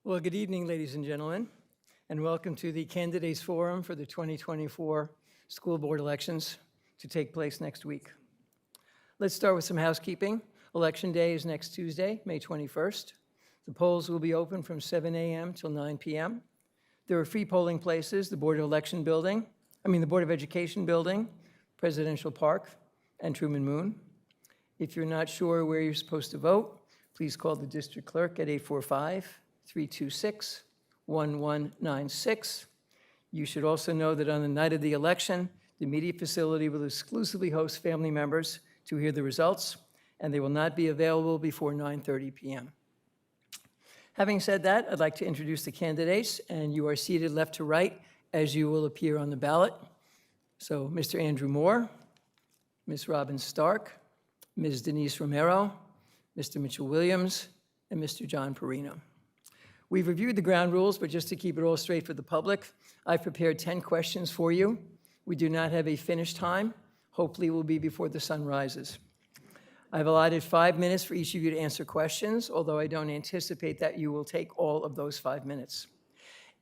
Well, good evening, ladies and gentlemen, and welcome to the Candidates Forum for the 2024 school board elections to take place next week. Let's start with some housekeeping. Election day is next Tuesday, May 21st. The polls will be open from 7 a.m. till 9 p.m. There are free polling places, the Board of Education building, Presidential Park, and Truman Moon. If you're not sure where you're supposed to vote, please call the district clerk at 845-326-1196. You should also know that on the night of the election, the media facility will exclusively host family members to hear the results, and they will not be available before 9:30 p.m. Having said that, I'd like to introduce the candidates, and you are seated left to right as you will appear on the ballot. So Mr. Andrew Moore, Ms. Robin Stark, Ms. Denise Romero, Mr. Mitchell Williams, and Mr. John Perino. We've reviewed the ground rules, but just to keep it all straight for the public, I've prepared 10 questions for you. We do not have a finish time. Hopefully it will be before the sun rises. I've allotted 5 minutes for each of you to answer questions, although I don't anticipate that you will take all of those 5 minutes.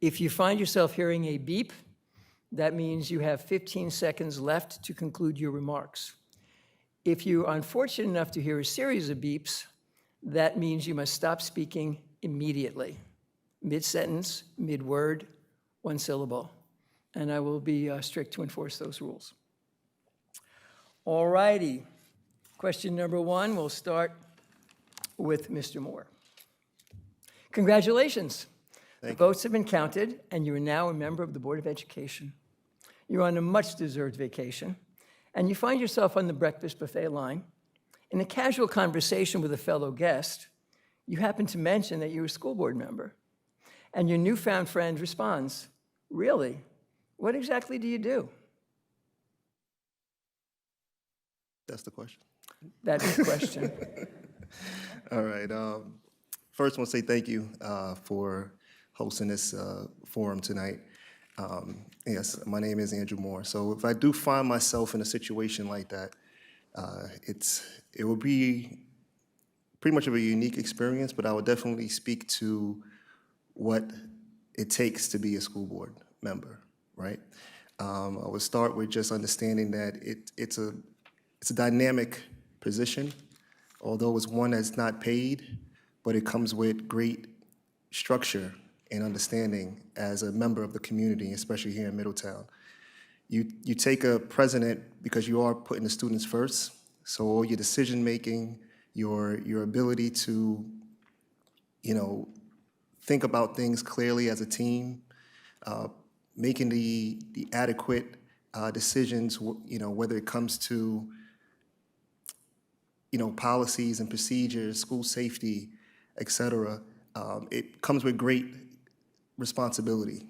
If you find yourself hearing a beep, that means you have 15 seconds left to conclude your remarks. If you are unfortunate enough to hear a series of beeps, that means you must stop speaking immediately, mid-sentence, mid-word, one syllable, and I will be strict to enforce those rules. All righty. Question number one, we'll start with Mr. Moore. Congratulations. The votes have been counted, and you are now a member of the Board of Education. You're on a much-deserved vacation, and you find yourself on the breakfast buffet line. In a casual conversation with a fellow guest, you happen to mention that you're a school board member, and your newfound friend responds, "Really? What exactly do you do?" That's the question. That is the question. All right. First, I want to say thank you for hosting this forum tonight. Yes, my name is Andrew Moore. So if I do find myself in a situation like that, it will be pretty much of a unique experience, but I would definitely speak to what it takes to be a school board member, right? I would start with just understanding that it's a dynamic position, although it's one that's not paid, but it comes with great structure and understanding as a member of the community, especially here in Middletown. You take a president because you are putting the students first, so all your decision-making, your ability to, think about things clearly as a team, making the adequate decisions, whether it comes to, policies and procedures, school safety, et cetera, it comes with great responsibility.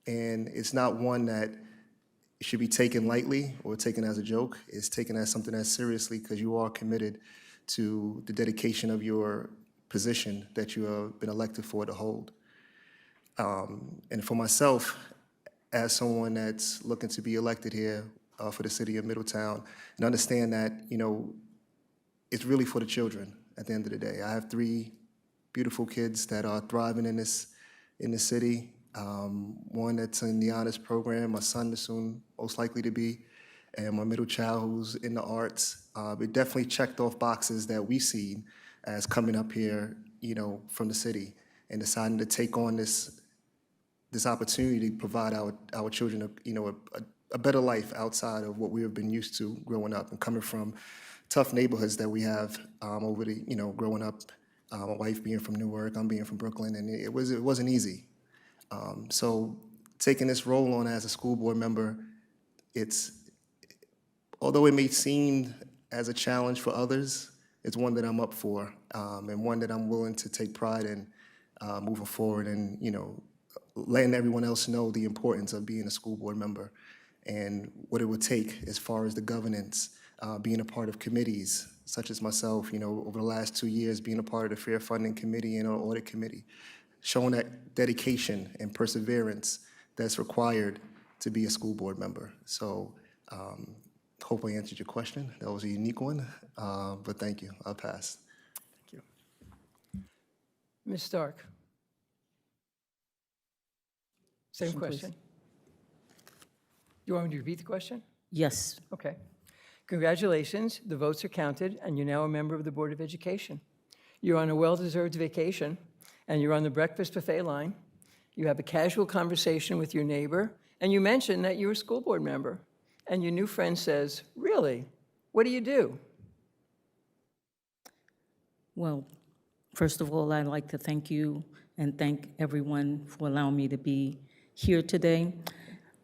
And it's not one that should be taken lightly or taken as a joke. It's taken as something as seriously because you are committed to the dedication of your position that you have been elected for to hold. And for myself, as someone that's looking to be elected here for the city of Middletown, and understand that, it's really for the children at the end of the day. I have 3 beautiful kids that are thriving in the city. One that's in the honors program, my son is soon most likely to be, and my middle child who's in the arts. It definitely checked off boxes that we've seen as coming up here, from the city and deciding to take on this opportunity to provide our children a better life outside of what we have been used to growing up and coming from tough neighborhoods that we have over the, growing up. My wife being from Newark, I'm being from Brooklyn, and it wasn't easy. So taking this role on as a school board member, although it may seem as a challenge for others, it's one that I'm up for, and one that I'm willing to take pride in moving forward, and letting everyone else know the importance of being a school board member and what it would take as far as the governance, being a part of committees such as myself, over the last 2 years, being a part of the Fair Funding Committee and our Audit Committee, showing that dedication and perseverance that's required to be a school board member. So hope I answered your question. That was a unique one, but thank you. I'll pass. Thank you. Ms. Stark. Same Please. question. You want me to repeat the question? Yes. Okay. Congratulations, the votes are counted, and you're now a member of the Board of Education. You're on a well-deserved vacation, and you're on the breakfast buffet line. You have a casual conversation with your neighbor, and you mention that you're a school board member. And your new friend says, "Really? What do you do?" Well, first of all, I'd like to thank you and thank everyone for allowing me to be here today.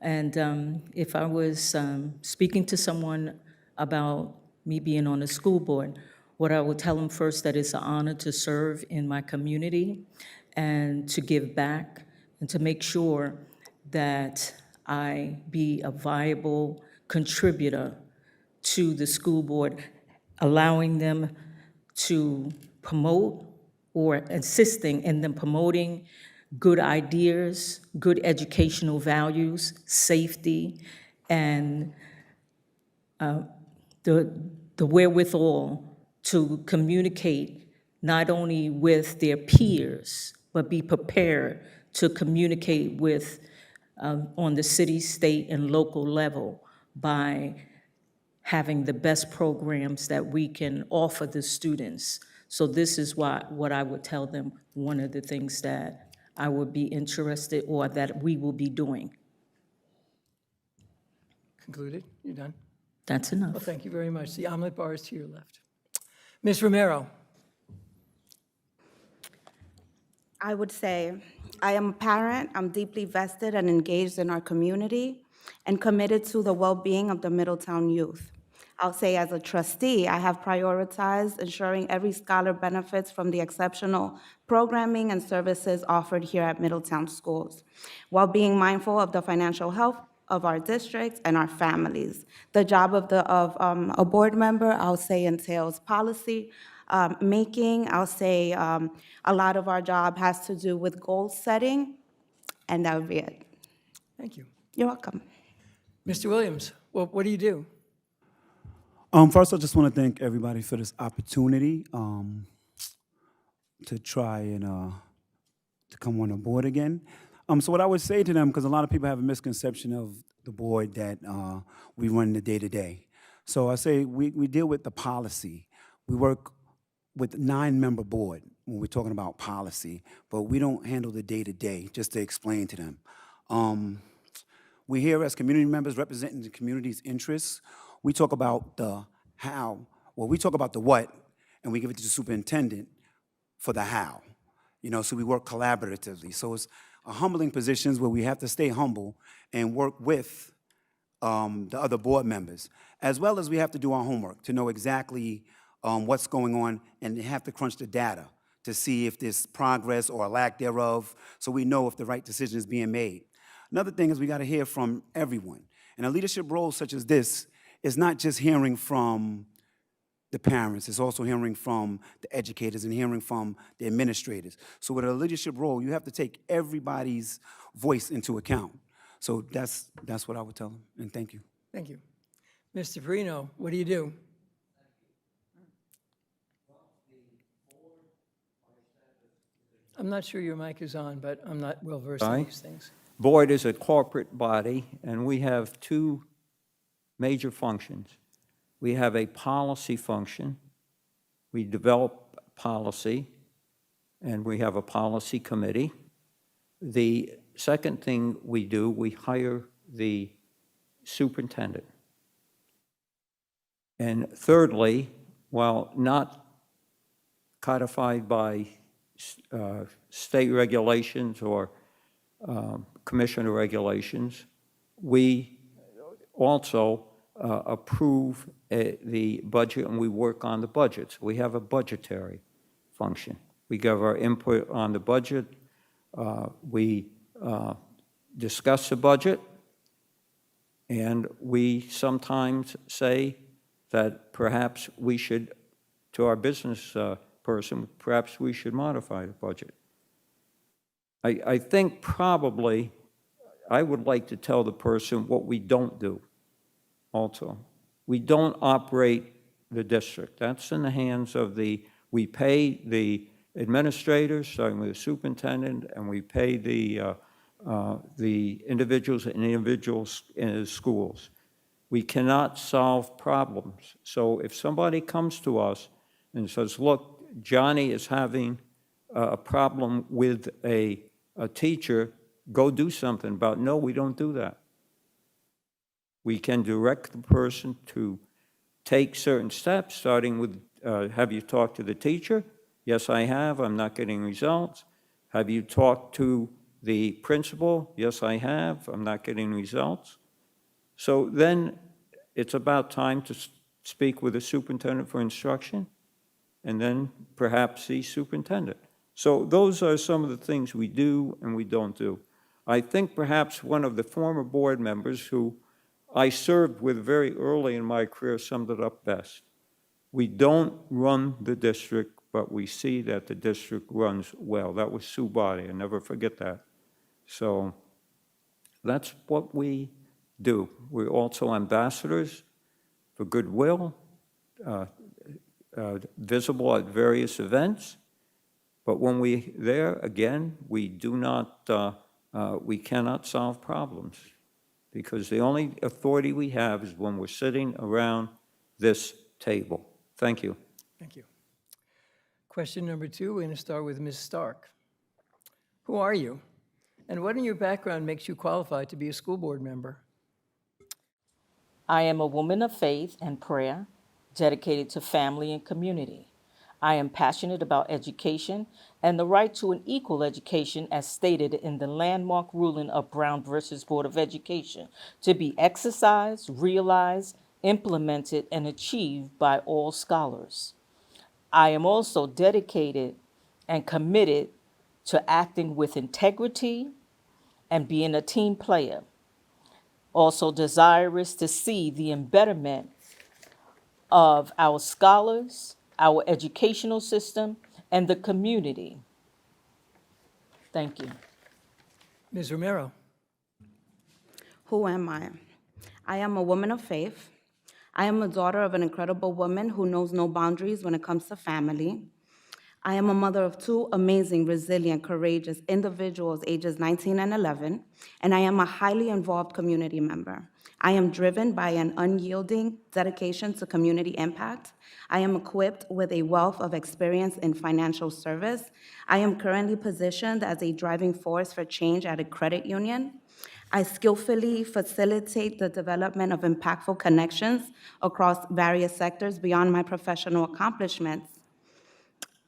And if I was speaking to someone about me being on the school board, what I would tell them first, that it's an honor to serve in my community and to give back and to make sure that I be a viable contributor to the school board, allowing them to promote or assisting in them promoting good ideas, good educational values, safety, and the wherewithal to communicate not only with their peers, but be prepared to communicate with on the city, state, and local level by having the best programs that we can offer the students. So this is what I would tell them, one of the things that I would be interested or that we will be doing. Concluded? You're done? That's Well, enough. thank you very much. The omelet bar is to your left. Ms. Romero. I would say I am a parent. I'm deeply vested and engaged in our community and committed to the well-being of the Middletown youth. I'll say as a trustee, I have prioritized ensuring every scholar benefits from the exceptional programming and services offered here at Middletown schools, while being mindful of the financial health of our districts and our families. The job of a board member, I'll say, entails policy making. I'll say a lot of our job has to do with goal setting, and that would be it. Thank you. You're welcome. Mr. Williams, well, what do you do? First, I just want to thank everybody for this opportunity to try and to come on the board again. So what I would say to them, because a lot of people have a misconception of the board that we run the day-to-day. So I say we deal with the policy. We work with a 9-member board when we're talking about policy, but we don't handle the day-to-day, just to explain to them. We here as community members representing the community's interests. We talk about the how, well, we talk about the what, and we give it to the superintendent for the how. You know, so we work collaboratively. So it's a humbling positions where we have to stay humble and work with the other board members, as well as we have to do our homework to know exactly what's going on and have to crunch the data to see if there's progress or a lack thereof, so we know if the right decision is being made. Another thing is we got to hear from everyone. And a leadership role such as this is not just hearing from the parents, it's also hearing from the educators and hearing from the administrators. So with a leadership role, you have to take everybody's voice into account. So that's what I would tell them, and thank you. Thank you. Mr. Perino, what do you do? I'm not sure your mic is on, but I'm not well-versed in Aye. these things. Board is a corporate body, and we have two major functions. We have a policy function. We develop policy, and we have a policy committee. The second thing we do, we hire the superintendent. And thirdly, while not codified by state regulations or commissioner regulations, we also approve the budget and we work on the budgets. We have a budgetary function. We give our input on the budget. We discuss the budget, and we sometimes say that perhaps we should, to our business person, perhaps we should modify the budget. I think probably I would like to tell the person what we don't do also. We don't operate the district. That's in the hands of we pay the administrators, starting with the superintendent, and we pay the the individuals in individuals schools. We cannot solve problems. So if somebody comes to us and says, look, Johnny is having a problem with a teacher, go do something about it. No, we don't do that. We can direct the person to take certain steps, starting with, have you talked to the teacher? Yes, I have. I'm not getting results. Have you talked to the principal? Yes, I have. I'm not getting results. So then it's about time to speak with the superintendent for instruction, and then perhaps the superintendent. So those are some of the things we do and we don't do. I think perhaps one of the former board members who I served with very early in my career summed it up best. We don't run the district, but we see that the district runs well. That was Sue Body. I never forget that. So that's what we do. We're also ambassadors for goodwill, visible at various events. But when we're there, again, we do not, we cannot solve problems, because the only authority we have is when we're sitting around this table. Thank you. Thank you. Question number 2, we're going to start with Ms. Stark. Who are you? And what in your background makes you qualified to be a school board member? I am a woman of faith and prayer, dedicated to family and community. I am passionate about education and the right to an equal education as stated in the landmark ruling of Brown versus Board of Education, to be exercised, realized, implemented, and achieved by all scholars. I am also dedicated and committed to acting with integrity and being a team player. Also desirous to see the embetterment of our scholars, our educational system, and the community. Thank you. Ms. Romero. Who am I? I am a woman of faith. I am a daughter of an incredible woman who knows no boundaries when it comes to family. I am a mother of 2 amazing, resilient, courageous individuals, ages 19 and 11, and I am a highly involved community member. I am driven by an unyielding dedication to community impact. I am equipped with a wealth of experience in financial service. I am currently positioned as a driving force for change at a credit union. I skillfully facilitate the development of impactful connections across various sectors beyond my professional accomplishments.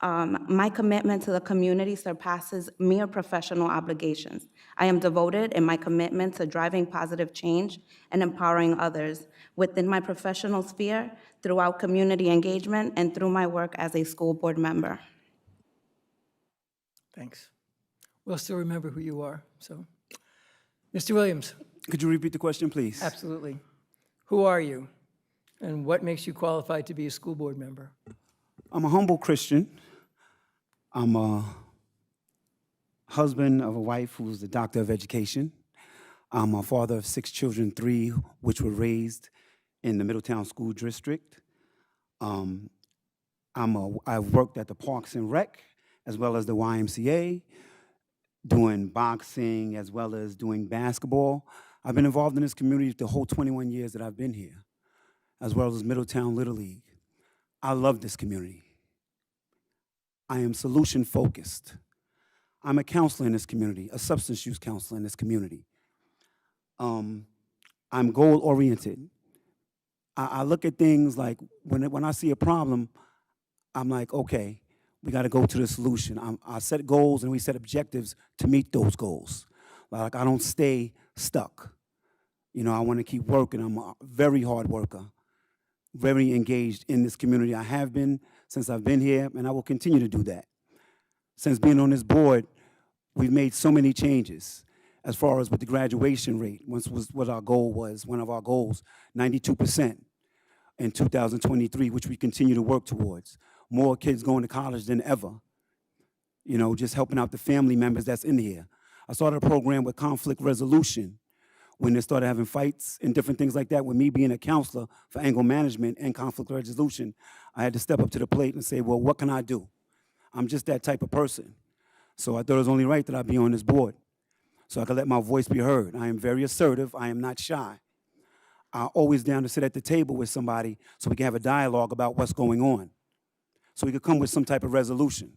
My commitment to the community surpasses mere professional obligations. I am devoted in my commitment to driving positive change and empowering others within my professional sphere, throughout community engagement, and through my work as a school board member. Thanks. We'll still remember who you are, so. Mr. Williams. Could you repeat the question, please? Absolutely. Who are you? And what makes you qualified to be a school board member? I'm a humble Christian. I'm a husband of a wife who's the doctor of education. I'm a father of 6 children, 3 which were raised in the Middletown School District. I've worked at the Parks and Rec, as well as the YMCA, doing boxing, as well as doing basketball. I've been involved in this community the whole 21 years that I've been here, as well as Middletown Little League. I love this community. I am solution-focused. I'm a counselor in this community, a substance use counselor in this community. I'm goal-oriented. I look at things like, when I see a problem, I'm like, okay, we got to go to the solution. I set goals and we set objectives to meet those goals. Like, I don't stay stuck. You know, I want to keep working. I'm a very hard worker, very engaged in this community. I have been since I've been here, and I will continue to do that. Since being on this board, we've made so many changes as far as with the graduation rate. Once was what our goal was, one of our goals, 92% in 2023, which we continue to work towards. More kids going to college than ever. You know, just helping out the family members that's in here. I started a program with conflict resolution when they started having fights and different things like that. With me being a counselor for anger management and conflict resolution, I had to step up to the plate and say, well, what can I do? I'm just that type of person. So I thought it was only right that I be on this board. so I can let my voice be heard. I am very assertive. I am not shy. I'm always down to sit at the table with somebody so we can have a dialogue about what's going on, so we can come with some type of resolution.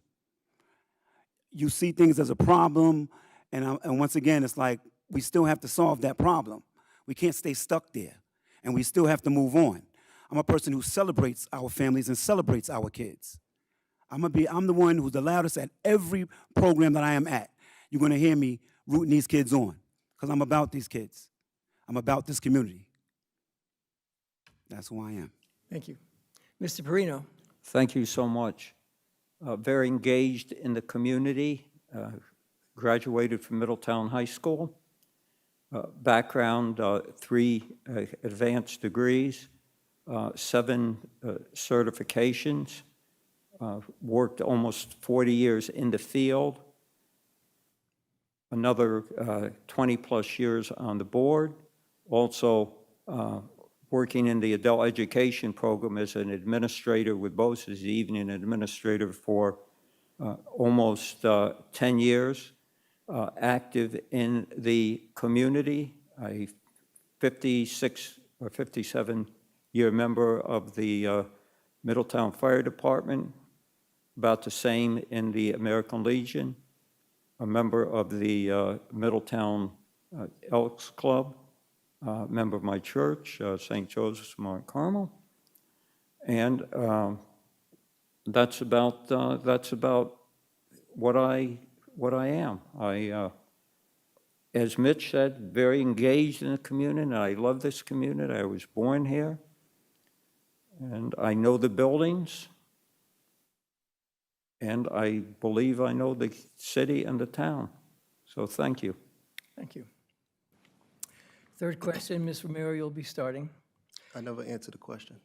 You see things as a problem, and once again, it's like we still have to solve that problem. We can't stay stuck there, and we still have to move on. I'm a person who celebrates our families and celebrates our kids. I'm the one who's the loudest at every program that I am at. You're gonna hear me rooting these kids on, because I'm about these kids. I'm about this community. That's who I am. Thank you. Mr. Perino? Thank you so much. Very engaged in the community, graduated from Middletown High School. Background, 3 advanced degrees, 7 certifications, worked almost 40 years in the field, another 20-plus years on the board, also working in the adult education program as an administrator with BOSE as the evening administrator for almost 10 years, active in the community, a 56 or 57-year member of the Middletown Fire Department, about the same in the American Legion, a member of the Middletown Elks Club, member of my church, St. Joseph's Mount Carmel, and that's about what I am. As Mitch said, very engaged in the community, and I love this community. I was born here, and I know the buildings, and I believe I know the city and the town. So thank you. Thank you. Third question, Ms. Romero, you'll be starting. I never answered the question.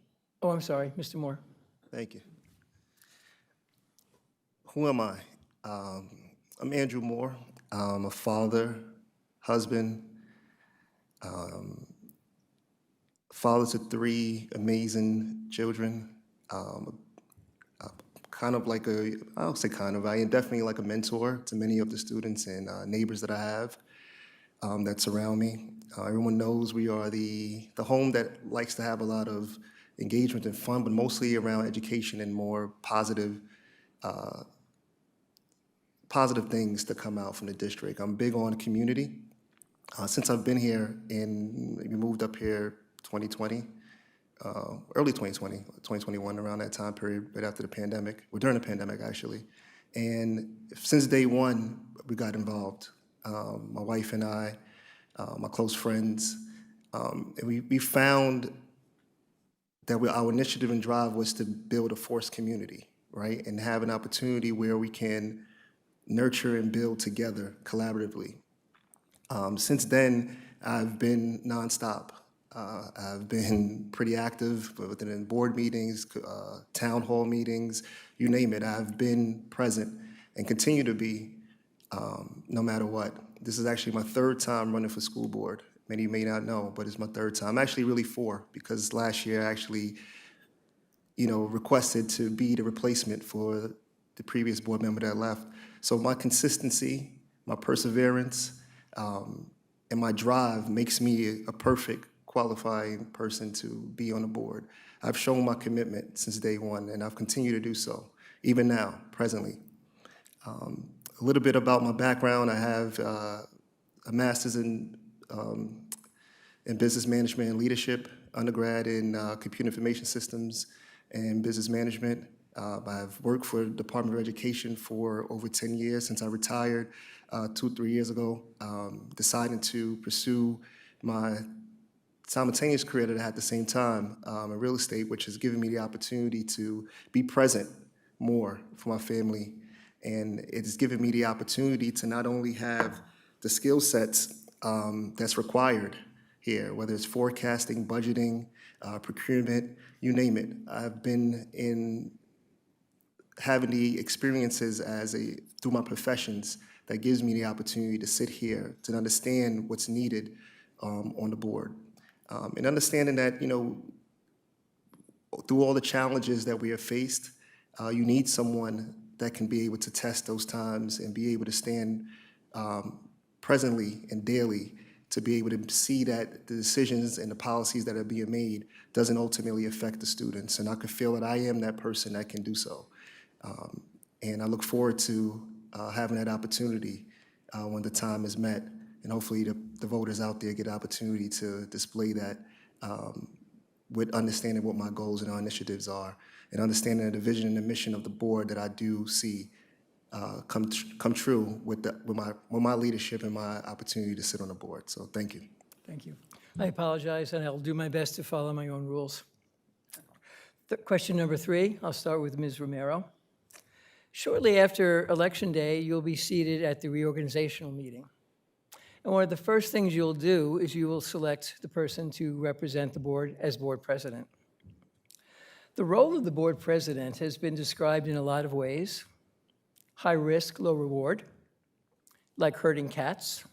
Oh, I'm sorry, Mr. Moore. Thank you. Who am I? I'm Andrew Moore. I'm a father, husband, father to 3 amazing children. Kind of like I don't say kind of, I am definitely like a mentor to many of the students and neighbors that I have that surround me. Everyone knows we are the home that likes to have a lot of engagement and fun, but mostly around education and more positive things to come out from the district. I'm big on community. Since I've been here, and we moved up here 2020, early 2020, 2021, around that time period, right after the pandemic, or during the pandemic, actually. And since day one, we got involved. My wife and I, my close friends, and we found that our initiative and drive was to build a force community, right? And have an opportunity where we can nurture and build together collaboratively. Since then, I've been nonstop. I've been pretty active within board meetings, town hall meetings, you name it. I've been present and continue to be no matter what. This is actually my 3rd time running for school board. Many of you may not know, but it's my 3rd time. Actually, really 4, because last year I actually, requested to be the replacement for the previous board member that left. So my consistency, my perseverance, and my drive makes me a perfect qualifying person to be on the board. I've shown my commitment since day one, and I've continued to do so, even now, presently. A little bit about my background. I have a master's in business management and leadership, undergrad in computer information systems and business management. I've worked for the Department of Education for over 10 years since I retired 2-3 years ago, deciding to pursue my simultaneous career that I had at the same time in real estate, which has given me the opportunity to be present more for my family. And it has given me the opportunity to not only have the skill sets that's required here, whether it's forecasting, budgeting, procurement, you name it. I've been in having the experiences through my professions that gives me the opportunity to sit here, to understand what's needed on the board. And understanding that, through all the challenges that we have faced, you need someone that can be able to test those times and be able to stand presently and daily to be able to see that the decisions and the policies that are being made doesn't ultimately affect the students. And I could feel that I am that person that can do so. And I look forward to having that opportunity when the time is met. And hopefully the voters out there get the opportunity to display that with understanding what my goals and our initiatives are, and understanding the vision and the mission of the board that I do see come true with my leadership and my opportunity to sit on the board. So thank you. Thank you. I apologize, and I'll do my best to follow my own rules. Question number 3, I'll start with Ms. Romero. Shortly after Election Day, you'll be seated at the reorganizational meeting. And one of the first things you'll do is you will select the person to represent the board as board president. The role of the board president has been described in a lot of ways: high risk, low reward, like herding cats.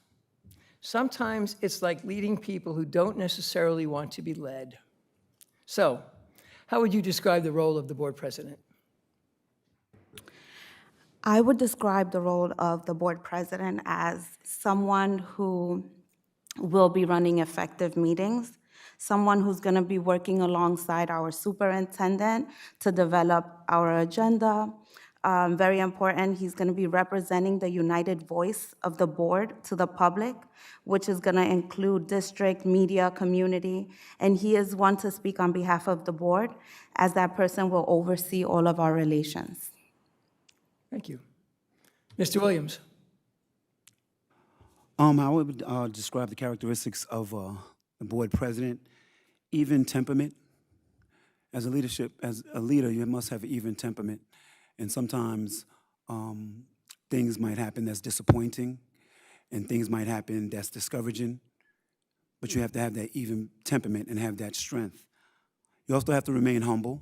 Sometimes it's like leading people who don't necessarily want to be led. So, how would you describe the role of the board president? I would describe the role of the board president as someone who will be running effective meetings, someone who's going to be working alongside our superintendent to develop our agenda. Very important, he's going to be representing the united voice of the board to the public, which is going to include district, media, community, and he is one to speak on behalf of the board, as that person will oversee all of our relations. Thank you. Mr. Williams. I would describe the characteristics of the board president: even temperament. As a leader, you must have even temperament. And sometimes things might happen that's disappointing, and things might happen that's discouraging, but you have to have that even temperament and have that strength. You also have to remain humble,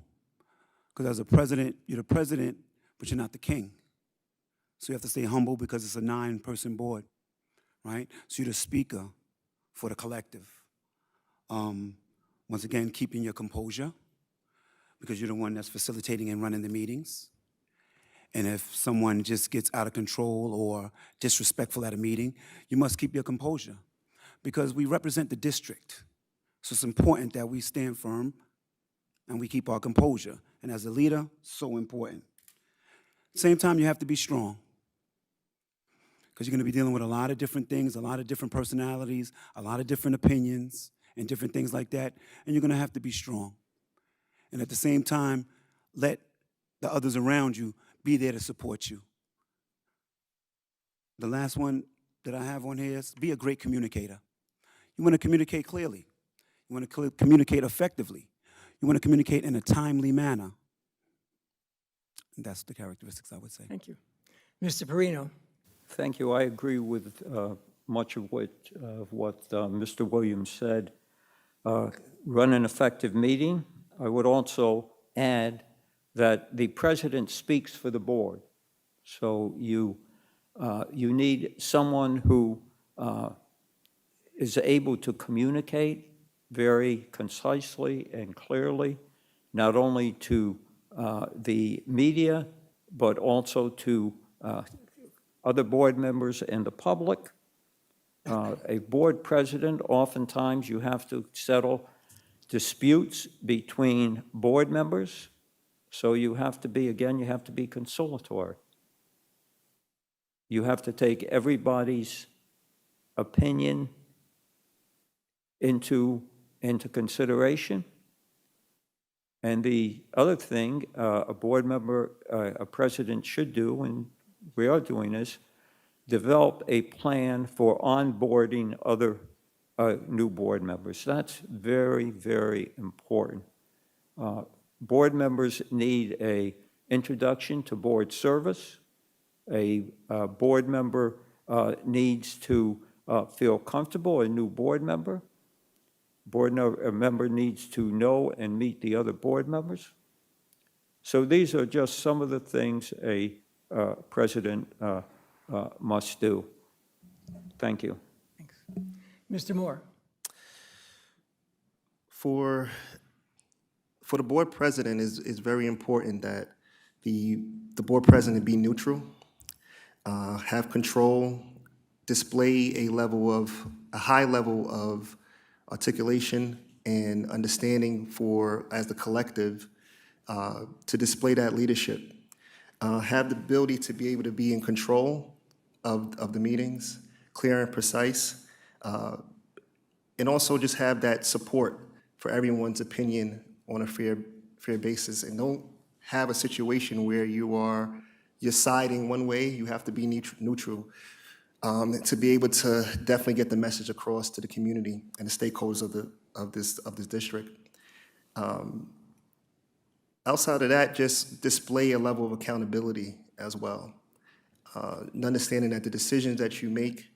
because as a president, you're the president, but you're not the king. So you have to stay humble because it's a 9-person board, right? So you're the speaker for the collective. Once again, keeping your composure, because you're the one that's facilitating and running the meetings. And if someone just gets out of control or disrespectful at a meeting, you must keep your composure, because we represent the district. So it's important that we stand firm and we keep our composure. And as a leader, so important. Same time, you have to be strong, because you're going to be dealing with a lot of different things, a lot of different personalities, a lot of different opinions, and different things like that, and you're going to have to be strong. And at the same time, let the others around you be there to support you. The last one that I have on here is be a great communicator. You want to communicate clearly. You want to communicate effectively. You want to communicate in a timely manner. And that's the characteristics I would say. Thank you. Mr. Perino. Thank you. I agree with much of what Mr. Williams said. Run an effective meeting. I would also add that the president speaks for the board. So you need someone who is able to communicate very concisely and clearly, not only to the media, but also to other board members and the public. A board president, oftentimes you have to settle disputes between board members. So you have to be, again, you have to be conciliatory. You have to take everybody's opinion into consideration. And the other thing a board member, a president should do, and we are doing this, develop a plan for onboarding other new board members. That's very, very important. Board members need an introduction to board service. A board member needs to feel comfortable, a new board member. A member needs to know and meet the other board members. So these are just some of the things a president must do. Thank you. Thanks. Mr. Moore. For the board president, is very important that the board president be neutral, have control display a high level of articulation and understanding as the collective, to display that leadership. Have the ability to be able to be in control of the meetings, clear and precise, and also just have that support for everyone's opinion on a fair basis, and don't have a situation where you're siding one way. You have to be neutral, to be able to definitely get the message across to the community and the stakeholders of this district. Outside of that, just display a level of accountability as well. And understanding that the decisions that you make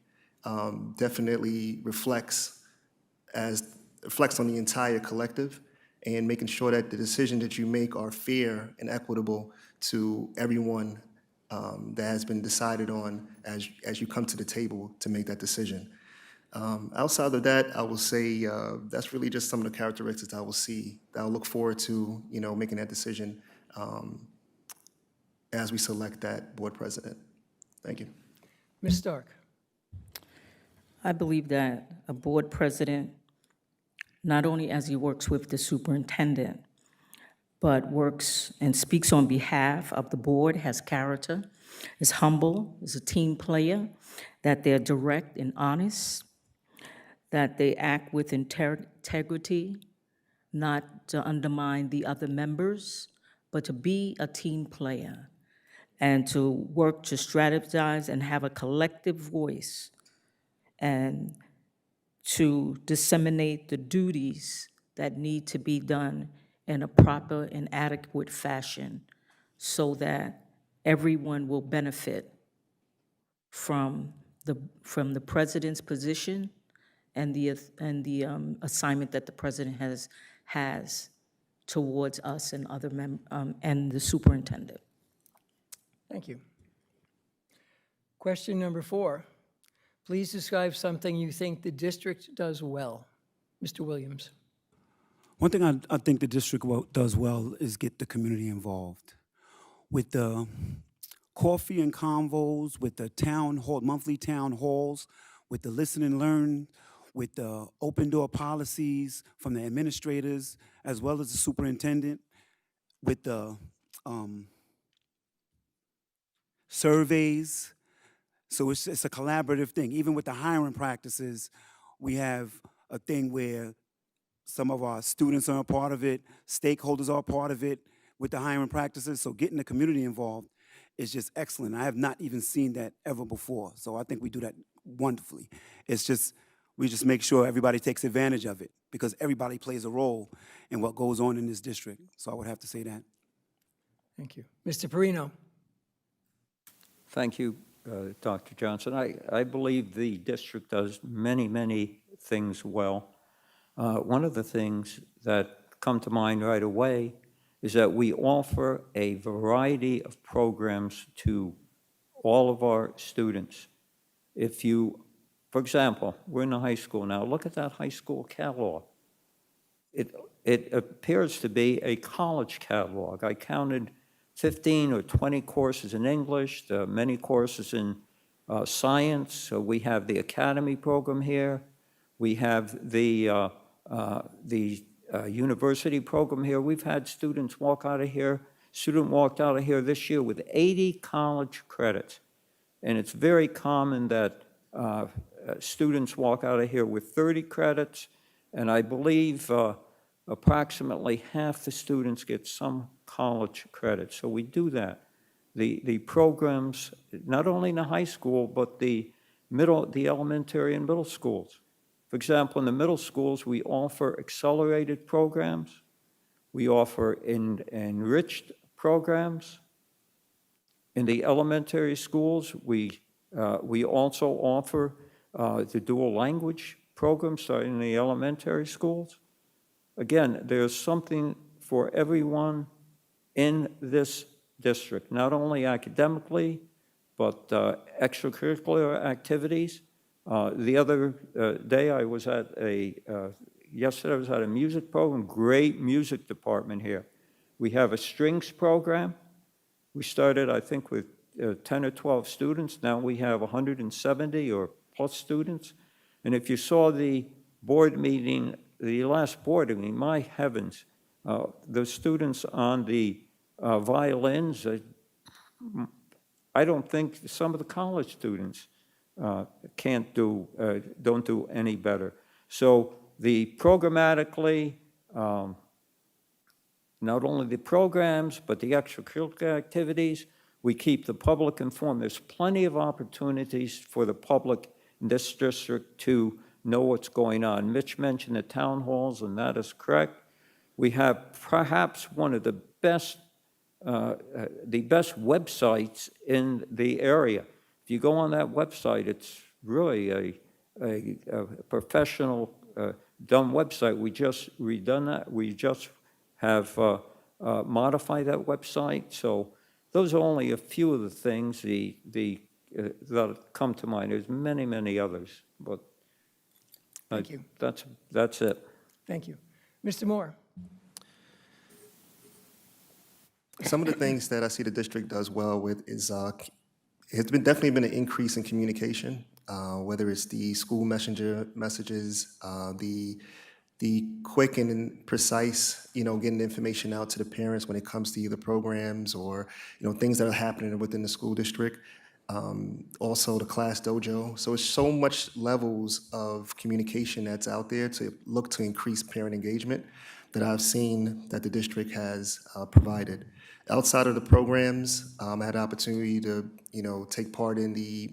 definitely reflects on the entire collective, and making sure that the decisions that you make are fair and equitable to everyone that has been decided on as you come to the table to make that decision. Outside of that, I will say that's really just some of the characteristics I will see, that I'll look forward to, making that decision as we select that board president. Thank you. Ms. Stark? I believe that a board president, not only as he works with the superintendent, but works and speaks on behalf of the board, has character, is humble, is a team player, that they're direct and honest, that they act with integrity, not to undermine the other members, but to be a team player and to work to strategize and have a collective voice and to disseminate the duties that need to be done in a proper and adequate fashion so that everyone will benefit from the president's position and the assignment that the president has towards us and and the superintendent. Thank you. Question number 4. Please describe something you think the district does well. Mr. Williams? One thing I think the district does well is get the community involved. With the coffee and convos, with the monthly town halls, with the listen and learn, with the open door policies from the administrators as well as the superintendent, with the surveys. So it's a collaborative thing. Even with the hiring practices, we have a thing where some of our students are a part of it, stakeholders are a part of it with the hiring practices. So getting the community involved is just excellent. I have not even seen that ever before. So I think we do that wonderfully. We just make sure everybody takes advantage of it because everybody plays a role in what goes on in this district. So I would have to say that. Thank you. Mr. Perino? Thank you, Dr. Johnson. I believe the district does many, many things well. One of the things that come to mind right away is that we offer a variety of programs to all of our students. For example, we're in the high school now. Look at that high school catalog. It appears to be a college catalog. I counted 15 or 20 courses in English, many courses in science. So we have the academy program here. We have the university program here. We've had students walk out of here. Student walked out of here this year with 80 college credits. And it's very common that students walk out of here with 30 credits. And I believe approximately half the students get some college credit. So we do that. The programs, not only in the high school, but the elementary and middle schools. For example, in the middle schools, we offer accelerated programs. We offer enriched programs. In the elementary schools, we also offer the dual language program starting in the elementary schools. Again, there's something for everyone in this district, not only academically, but extracurricular activities. The other day yesterday I was at a music program, great music department here. We have a strings program. We started, I think, with 10 or 12 students. Now we have 170 or plus students. And if you saw the board meeting, the last board meeting, my heavens, the students on the violins, I don't think some of the college students don't do any better. So the programmatically, not only the programs, but the extracurricular activities, we keep the public informed. There's plenty of opportunities for the public in this district to know what's going on. Mitch mentioned the town halls, and that is correct. We have perhaps one of the best websites in the area. If you go on that website, it's really a professional done website. We just redone that. We just have modified that website. So those are only a few of the things that come to mind. There's many, many others, but Thank you. That's it. Thank you. Mr. Moore? Some of the things that I see the district does well with is, it's definitely been an increase in communication, whether it's the school messenger messages, the quick and precise, getting information out to the parents when it comes to either programs or, things that are happening within the school district. Also the class dojo. So it's so much levels of communication that's out there to look to increase parent engagement that I've seen that the district has provided. Outside of the programs, I had the opportunity to, take part in the,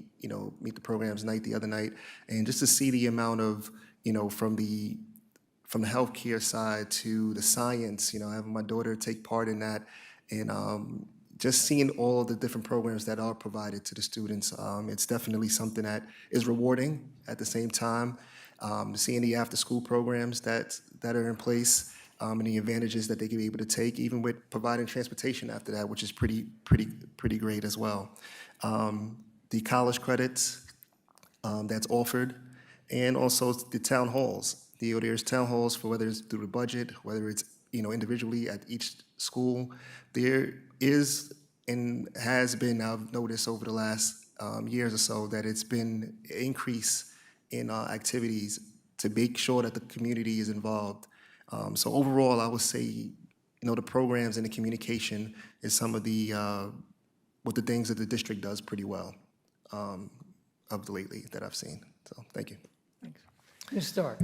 Meet the Programs night the other night, and just to see the amount of, from the healthcare side to the science, having my daughter take part in that, and just seeing all the different programs that are provided to the students, it's definitely something that is rewarding at the same time. Seeing the after-school programs that are in place, and the advantages that they can be able to take, even with providing transportation after that, which is pretty great as well. The college credits that's offered, and also the town halls. There's town halls for whether it's through the budget, whether it's individually at each school. There is and has been, I've noticed over the last years or so, that it's been an increase in activities to make sure that the community is involved. So overall, I would say, the programs and the communication is some of the what the things that the district does pretty well of the lately that I've seen. So thank you. Thanks. Ms. Stark?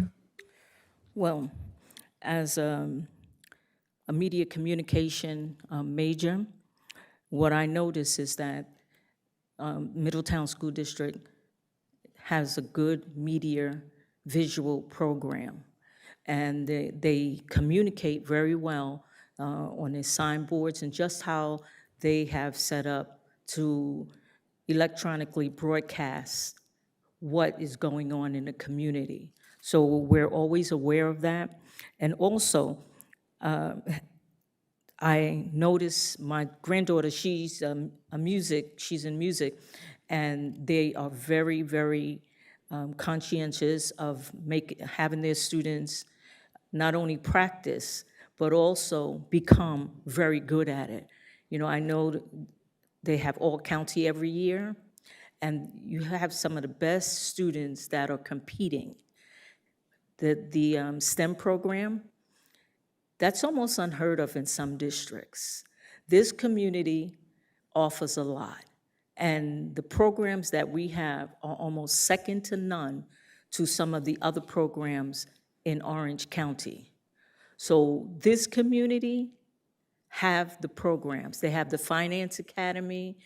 Well, as a media communication major, what I notice is that Middletown School District has a good media visual program, and they communicate very well on their signboards and just how they have set up to electronically broadcast what is going on in the community. So we're always aware of that. And also, I notice my granddaughter, she's in music, and they are very, very conscientious of having their students not only practice, but also become very good at it. I know they have all county every year, and you have some of the best students that are competing. The STEM program, that's almost unheard of in some districts. This community offers a lot, and the programs that we have are almost second to none to some of the other programs in Orange County. So this community have the programs. They have the Finance Academy,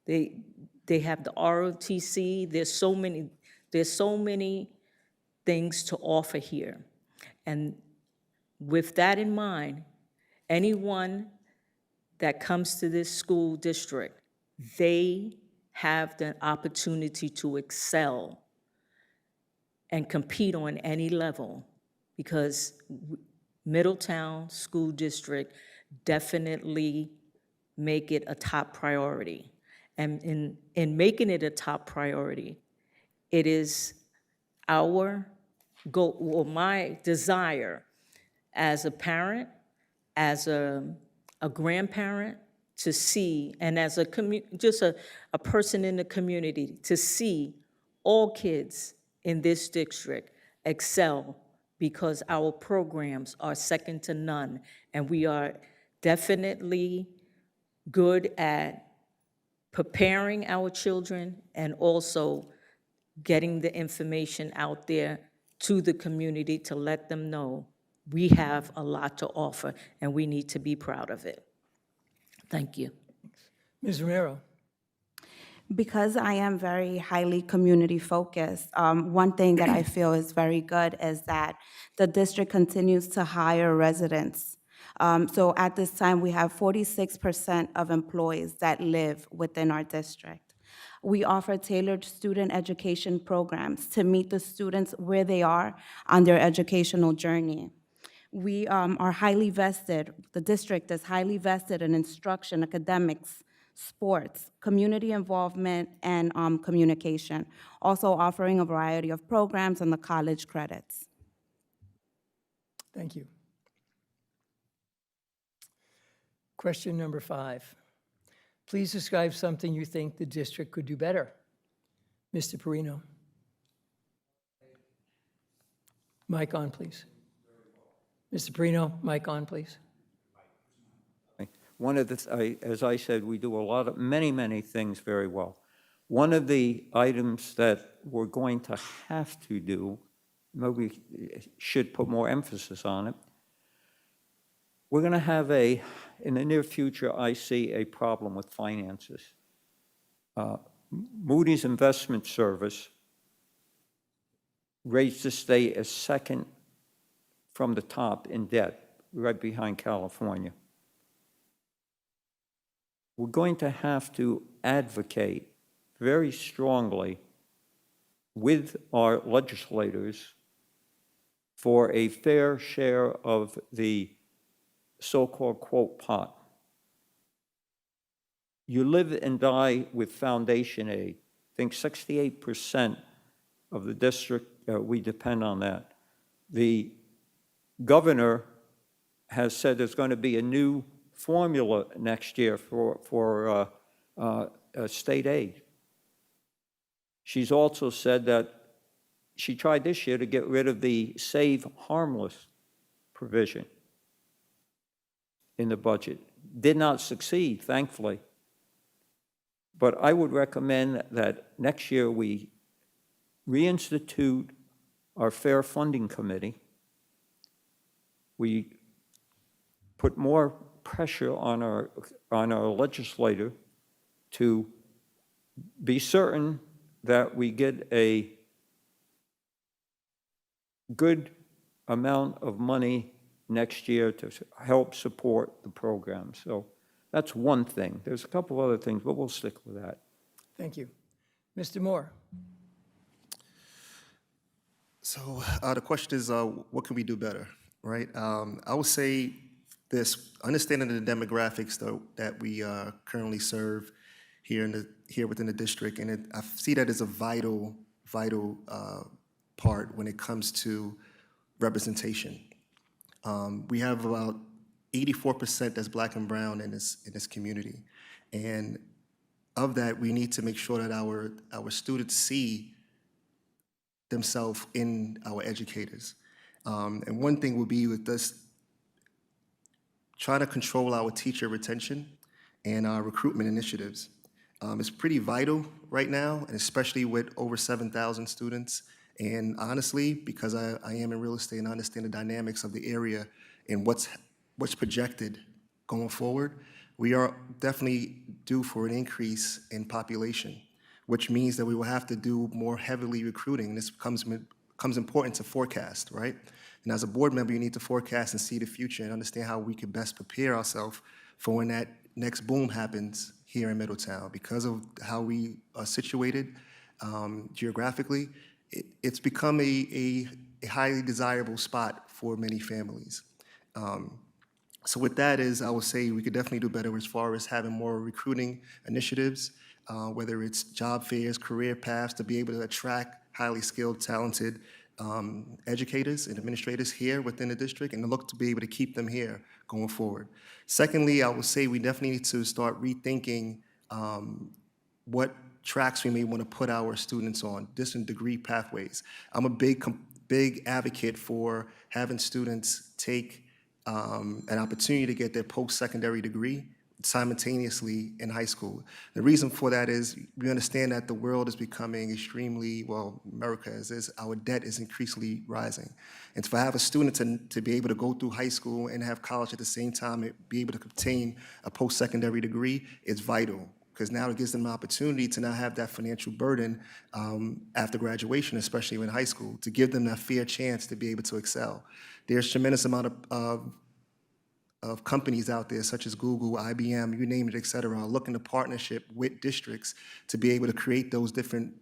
they have the ROTC. There's so many things to offer here. And with that in mind, anyone that comes to this school district, they have the opportunity to excel and compete on any level, because Middletown School District definitely make it a top priority. And in making it a top priority, it is our goal, or my desire as a parent, as a grandparent, to see, and as a just a person in the community, to see all kids in this district excel because our programs are second to none, and we are definitely good at preparing our children and also getting the information out there to the community to let them know we have a lot to offer and we need to be proud of it. Thank you. Ms. Romero? Because I am very highly community focused, one thing that I feel is very good is that the district continues to hire residents. So at this time, we have 46% of employees that live within our district. We offer tailored student education programs to meet the students where they are on their educational journey. We are highly vested, the district is highly vested in instruction, academics, sports, community involvement, and communication, also offering a variety of programs and the college credits. Thank you. Question number 5. Please describe something you think the district could do better. Mr. Perino. Mic on, please. Mr. Perino, mic on, please. One of the, as I said, we do a lot of, many things very well. One of the items that we're going to have to do, maybe we should put more emphasis on it, we're going to have in the near future, I see a problem with finances. Moody's Investment Service rates the state as second from the top in debt, right behind California. We're going to have to advocate very strongly with our legislators for a fair share of the so-called quote pot. You live and die with foundation aid. I think 68% of the district, we depend on that. The governor has said there's going to be a new formula next year for state aid. She's also said that she tried this year to get rid of the save harmless provision in the budget. Did not succeed, thankfully. But I would recommend that next year we reinstitute our Fair Funding Committee. We put more pressure on our legislator to be certain that we get a good amount of money next year to help support the program. So that's one thing. There's a couple other things, but we'll stick with that. Thank you. Mr. Moore? So the question is, what can we do better, right? I would say this, understanding the demographics that we currently serve here within the district, and I see that as a vital part when it comes to representation. We have about 84% that's Black and brown in this community, and of that, we need to make sure that our students see themselves in our educators. And one thing would be with this, trying to control our teacher retention and our recruitment initiatives. It's pretty vital right now, and especially with over 7,000 students. And honestly, because I am in real estate and I understand the dynamics of the area and what's projected going forward, we are definitely due for an increase in population, which means that we will have to do more heavily recruiting. This becomes important to forecast, right? And as a board member, you need to forecast and see the future and understand how we can best prepare ourselves for when that next boom happens here in Middletown. Because of how we are situated geographically, it's become a highly desirable spot for many families. So with that I would say we could definitely do better as far as having more recruiting initiatives, whether it's job fairs, career paths, to be able to attract highly skilled, talented educators and administrators here within the district and look to be able to keep them here going forward. Secondly, I would say we definitely need to start rethinking what tracks we may want to put our students on, different degree pathways. I'm a big advocate for having students take an opportunity to get their post-secondary degree simultaneously in high school. The reason for that is we understand that the world is becoming extremely, well, America is, our debt is increasingly rising. And to have a student to be able to go through high school and have college at the same time, and be able to obtain a post-secondary degree is vital, because now it gives them an opportunity to not have that financial burden after graduation, especially in high school, to give them that fair chance to be able to excel. There's tremendous amount of companies out there, such as Google, IBM, you name it, et cetera, are looking to partnership with districts to be able to create those different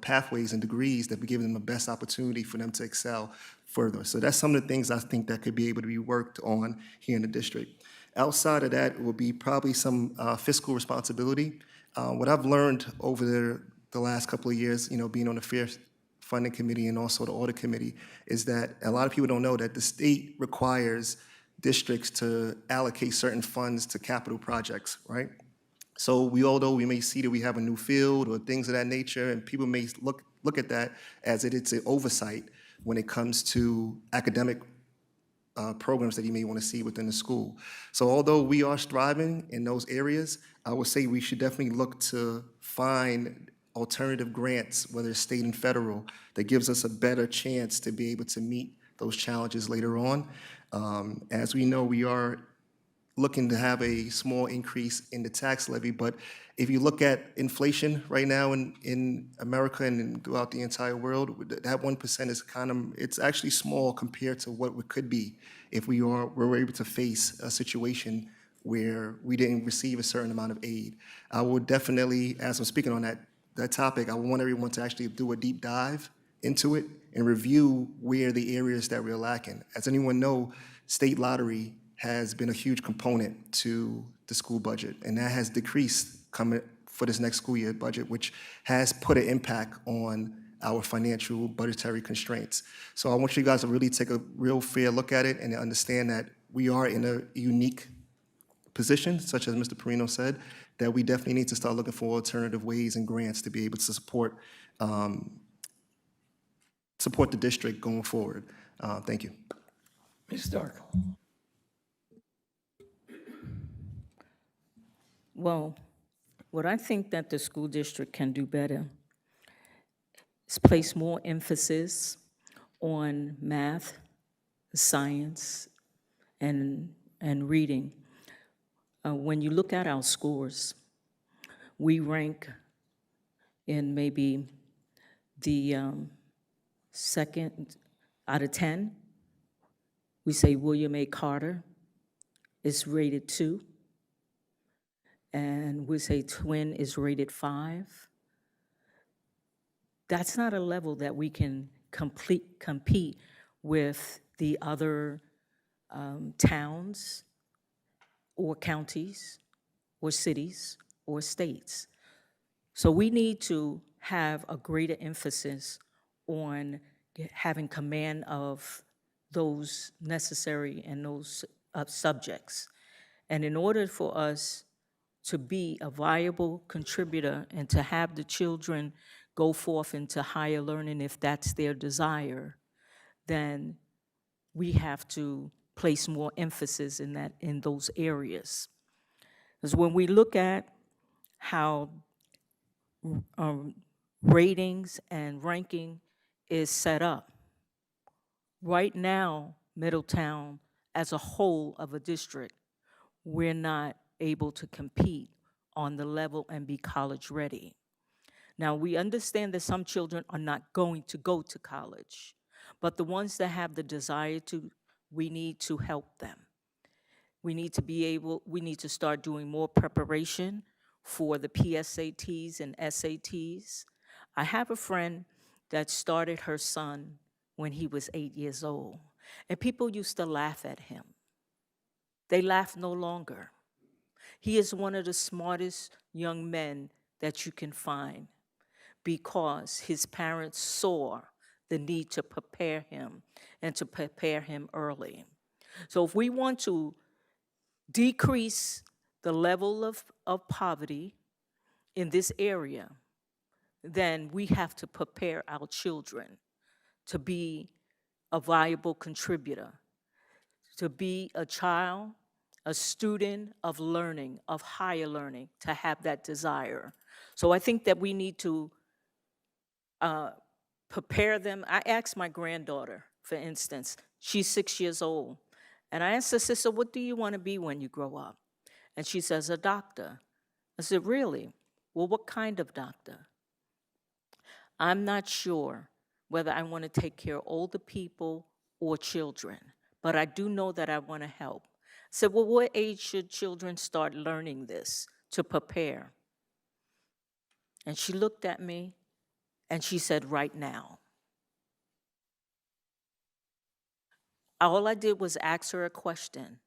pathways and degrees that would give them the best opportunity for them to excel further. So that's some of the things I think that could be able to be worked on here in the district. Outside of that will be probably some fiscal responsibility. What I've learned over the last couple of years, being on the Fair Funding Committee and also the Audit Committee, is that a lot of people don't know that the state requires districts to allocate certain funds to capital projects, right? So although we may see that we have a new field or things of that nature, and people may look at that as it's an oversight when it comes to academic programs that you may want to see within the school. So although we are striving in those areas, I would say we should definitely look to find alternative grants, whether it's state and federal, that gives us a better chance to be able to meet those challenges later on. As we know, we are looking to have a small increase in the tax levy, but if you look at inflation right now in America and throughout the entire world, that 1% is it's actually small compared to what it could be if we were able to face a situation where we didn't receive a certain amount of aid. I would definitely, as I'm speaking on that topic, I want everyone to actually do a deep dive into it and review where the areas that we're lacking. As anyone know, state lottery has been a huge component to the school budget, and that has decreased coming for this next school year budget, which has put an impact on our financial budgetary constraints. So I want you guys to really take a real fair look at it and understand that we are in a unique position, such as Mr. Perino said, that we definitely need to start looking for alternative ways and grants to be able to support the district going forward. Thank you. Ms. Stark. Well, what I think that the school district can do better is place more emphasis on math, science, and reading. When you look at our scores, we rank in maybe the second out of 10. We say William A. Carter is rated 2. And we say Twin is rated 5. That's not a level that we can compete with the other towns or counties or cities or states. So we need to have a greater emphasis on having command of those necessary and those subjects. And in order for us to be a viable contributor and to have the children go forth into higher learning if that's their desire, then we have to place more emphasis in those areas. Because when we look at how ratings and ranking is set up, right now, Middletown, as a whole of a district, we're not able to compete on the level and be college ready. Now, we understand that some children are not going to go to college, but the ones that have the desire to, we need to help them. We need to start doing more preparation for the PSATs and SATs. I have a friend that started her son when he was 8 years old, and people used to laugh at him. They laugh no longer. He is one of the smartest young men that you can find because his parents saw the need to prepare him and to prepare him early. So if we want to decrease the level of poverty in this area, then we have to prepare our children to be a viable contributor, to be a child, a student of learning, of higher learning, to have that desire. So I think that we need to prepare them. I asked my granddaughter, for instance, she's 6 years old, and I asked her, sister, what do you want to be when you grow up? And she says, a doctor. I said, really? Well, what kind of doctor? I'm not sure whether I want to take care of older people or children, but I do know that I want to help. I said, well, what age should children start learning this to prepare? And she looked at me and she said, right now. All I did was ask her a question.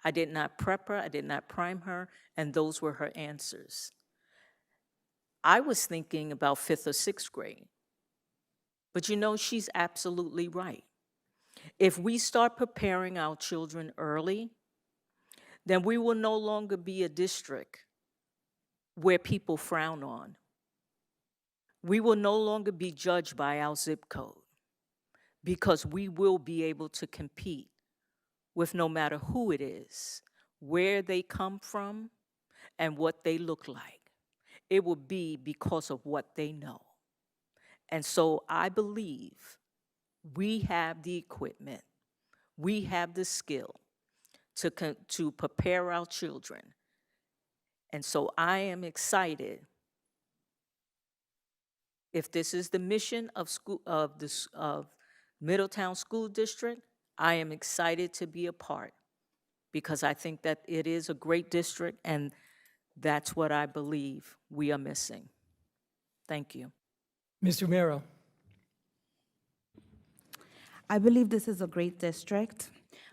I did not prep her, I did not prime her, and those were her answers. I was thinking about 5th or 6th grade. But you know, she's absolutely right. If we start preparing our children early, then we will no longer be a district where people frown on. We will no longer be judged by our zip code because we will be able to compete with no matter who it is, where they come from, and what they look like. It will be because of what they know. And so I believe we have the equipment, we have the skill to prepare our children. And so I am excited. If this is the mission of Middletown School District, I am excited to be a part because I think that it is a great district and that's what I believe we are missing. Thank you. Mr. Mero. I believe this is a great district.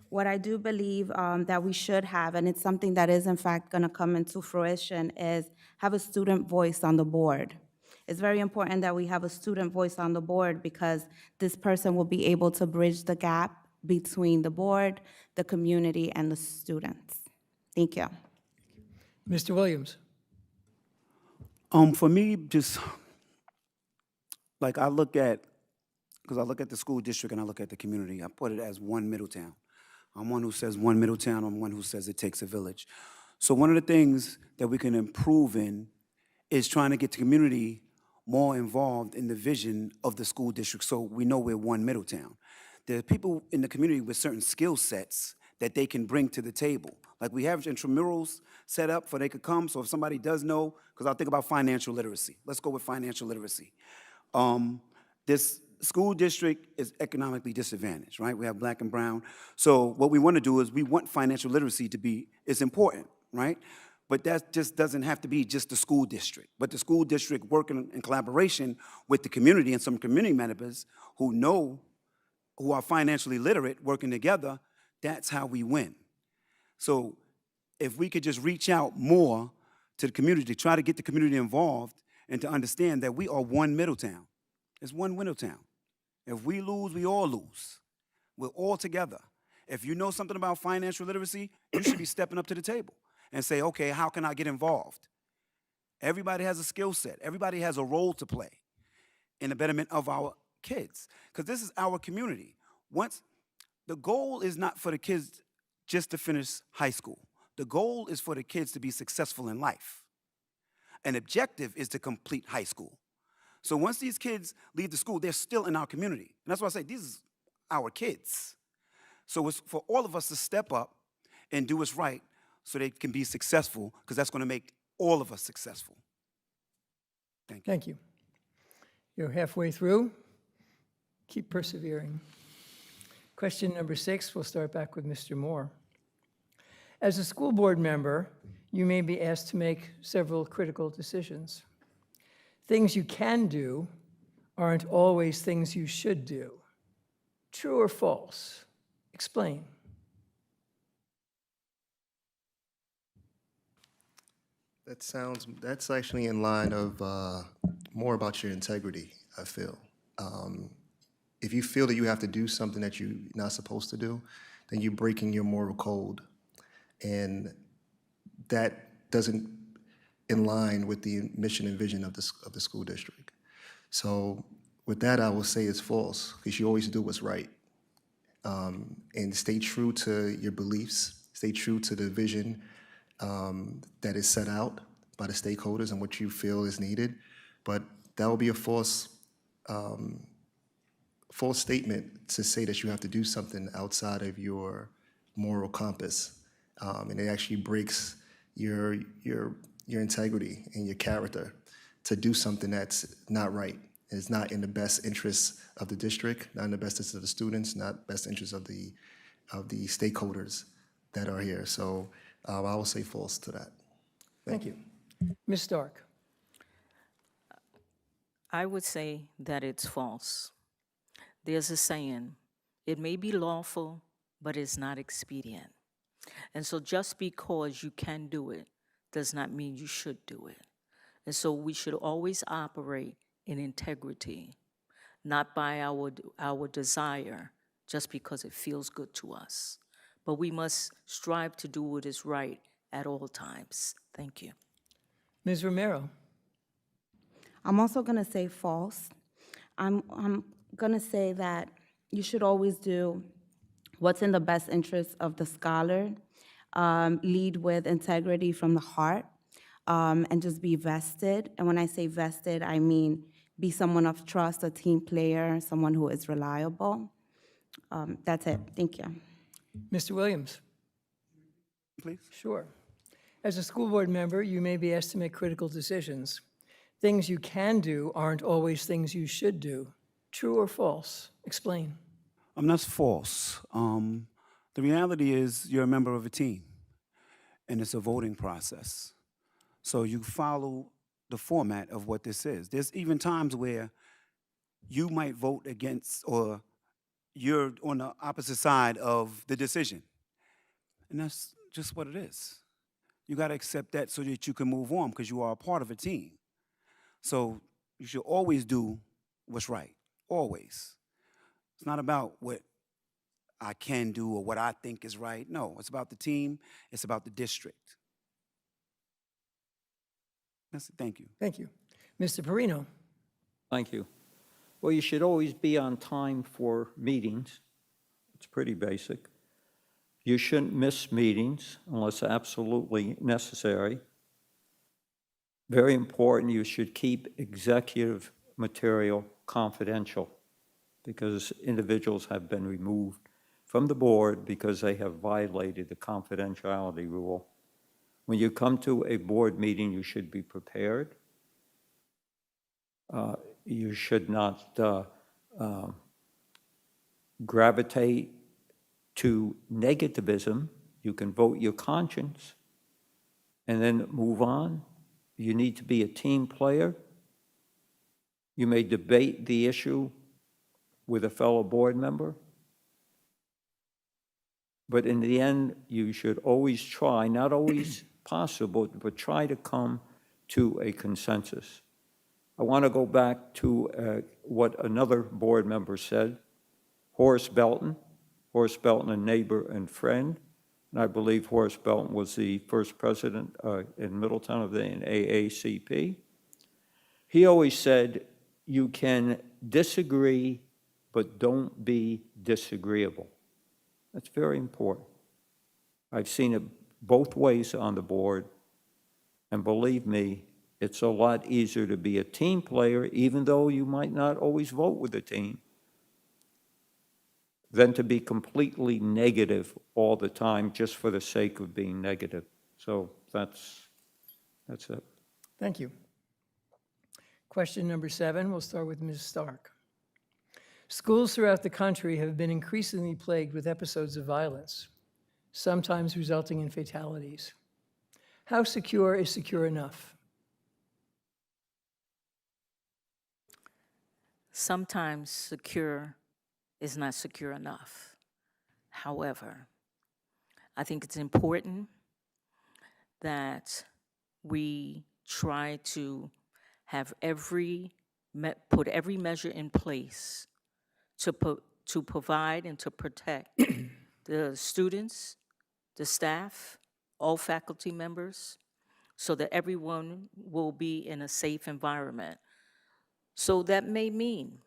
What I do believe that we should have, and it's something that is in fact going to come into fruition, is have a student voice on the board. It's very important that we have a student voice on the board because this person will be able to bridge the gap between the board, the community, and the students. Thank you. Mr. Williams. For me, just like I look at, because I look at the school district and I look at the community, I put it as one Middletown. I'm one who says one Middletown, I'm one who says it takes a village. So one of the things that we can improve in is trying to get the community more involved in the vision of the school district so we know we're one Middletown. There are people in the community with certain skill sets that they can bring to the table. Like we have intramurals set up for they could come, so if somebody does know, because I'll think about financial literacy. Let's go with financial literacy. This school district is economically disadvantaged, right? We have black and brown. So what we want to do is we want financial literacy to be, it's important, right? But that just doesn't have to be just the school district. But the school district working in collaboration with the community and some community members who are financially literate, working together, that's how we win. So if we could just reach out more to the community, to try to get the community involved and to understand that we are one Middletown. It's one Middletown. If we lose, we all lose. We're all together. If you know something about financial literacy, you should be stepping up to the table and say, okay, how can I get involved? Everybody has a skill set. Everybody has a role to play in the betterment of our kids, because this is our community. The goal is not for the kids just to finish high school. The goal is for the kids to be successful in life. An objective is to complete high school. So once these kids leave the school, they're still in our community. And that's why I say these are our kids. So it's for all of us to step up and do what's right so they can be successful, because that's going to make all of us successful. Thank you. Thank you. You're halfway through. Keep persevering. Question number 6, we'll start back with Mr. Moore. As a school board member, you may be asked to make several critical decisions. Things you can do aren't always things you should do. True or false? Explain. That's actually in line of more about your integrity, I feel. if you feel that you have to do something that you're not supposed to do, then you're breaking your moral code. And that doesn't in line with the mission and vision of the school district. So with that, I will say it's false, because you always do what's right. And stay true to your beliefs, stay true to the vision that is set out by the stakeholders and what you feel is needed. But that will be a false statement to say that you have to do something outside of your moral compass. And it actually breaks your integrity and your character to do something that's not right. It's not in the best interest of the district, not in the best interest of the students, not best interest of the stakeholders that are here. So I will say false to that. Thank you. Ms. Stark? I would say that it's false. There's a saying, it may be lawful, but it's not expedient. And so just because you can do it does not mean you should do it. And so we should always operate in integrity, not by our desire, just because it feels good to us. But we must strive to do what is right at all times. Thank you. Ms. Romero? I'm also going to say false. I'm going to say that you should always do what's in the best interest of the scholar, lead with integrity from the heart, and just be vested. And when I say vested, I mean be someone of trust, a team player, someone who is reliable. That's it. Thank you. Mr. Williams? Please. Sure. As a school board member, you may be asked to make critical decisions. Things you can do aren't always things you should do. True or false? Explain. That's false. The reality is you're a member of a team, and it's a voting process. So you follow the format of what this is. There's even times where you might vote against, or you're on the opposite side of the decision. And that's just what it is. You got to accept that so that you can move on, because you are a part of a team. So you should always do what's right, always. It's not about what I can do or what I think is right. No, it's about the team. It's about the district. That's it. Thank you. Thank you. Mr. Perino? Thank you. Well, you should always be on time for meetings. It's pretty basic. You shouldn't miss meetings unless absolutely necessary. Very important, you should keep executive material confidential, because individuals have been removed from the board because they have violated the confidentiality rule. When you come to a board meeting, you should be prepared. You should not gravitate to negativism. You can vote your conscience and then move on. You need to be a team player. You may debate the issue with a fellow board member, but in the end, you should always try, not always possible, but try to come to a consensus. I want to go back to what another board member said, Horace Belton, a neighbor and friend, and I believe Horace Belton was the first president in Middletown of the AACP. He always said, you can disagree, but don't be disagreeable. That's very important. I've seen it both ways on the board, and believe me, it's a lot easier to be a team player, even though you might not always vote with the team, than to be completely negative all the time just for the sake of being negative. So that's it. Thank you. Question number 7, we'll start with Ms. Stark. Schools throughout the country have been increasingly plagued with episodes of violence, sometimes resulting in fatalities. How secure is secure enough? Sometimes secure is not secure enough. However, I think it's important that we try to have put every measure in place to provide and to protect the students, the staff, all faculty members, so that everyone will be in a safe environment. So that may mean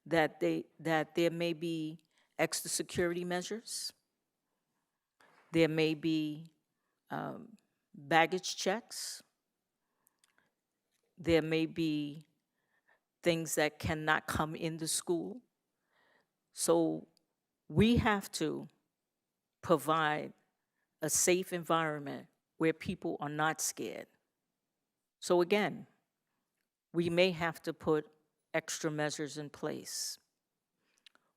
that there may be extra security measures, there may be baggage checks, there may be things that cannot come into school. So we have to provide a safe environment where people are not scared. So again, we may have to put extra measures in place.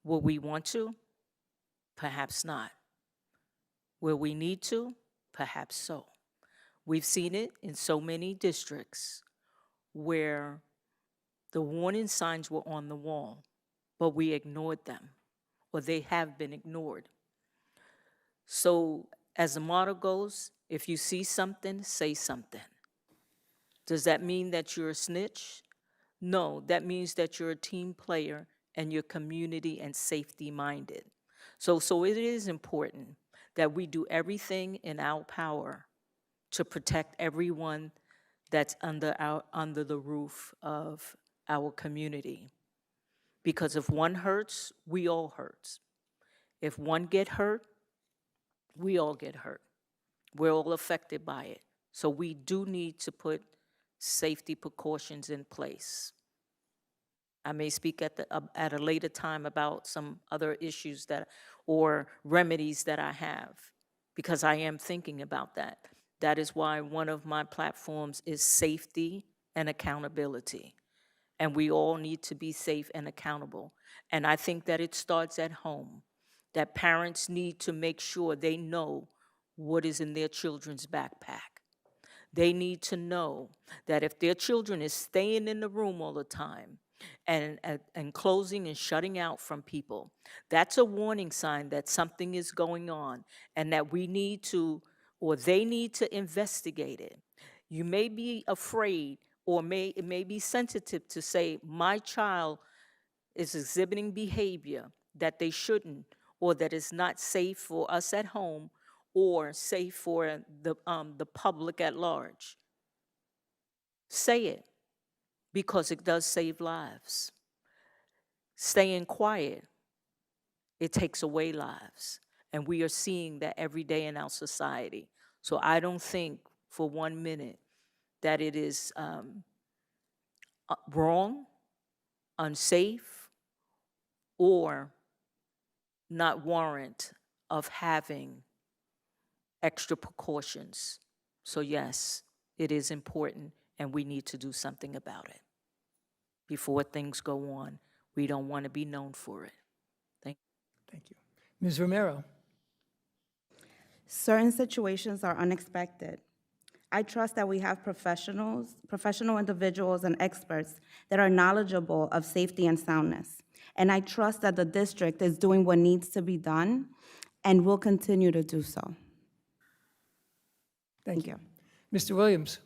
Will we want to? Perhaps not. Will we need to? Perhaps so. We've seen it in so many districts where the warning signs were on the wall, but we ignored them, or they have been ignored. So as the motto goes, if you see something, say something. Does that mean that you're a snitch? No, that means that you're a team player and you're community and safety minded. So it is important that we do everything in our power to protect everyone that's under the roof of our community. Because if one hurts, we all hurt. If one get hurt, we all get hurt. We're all affected by it. So we do need to put safety precautions in place. I may speak at a later time about some other issues or remedies that I have, because I am thinking about that. That is why one of my platforms is safety and accountability. And we all need to be safe and accountable. And I think that it starts at home, that parents need to make sure they know what is in their children's backpack. They need to know that if their children is staying in the room all the time and closing and shutting out from people, that's a warning sign that something is going on and that we need to, or they need to investigate it. You may be afraid or it may be sensitive to say, my child is exhibiting behavior that they shouldn't, or that is not safe for us at home, or safe for the public at large. Say it, because it does save lives. Staying quiet, it takes away lives. And we are seeing that every day in our society. So I don't think for 1 minute that it is wrong, unsafe, or not warrant of having extra precautions. So yes, it is important, and we need to do something about it. Before things go on, we don't want to be known for it. Thank Thank you. Ms. Romero? Certain situations are unexpected. I trust that we have professional individuals and experts that are knowledgeable of safety and soundness. And I trust that the district is doing what needs to be done and will continue to do so. Thank you. Mr. Williams?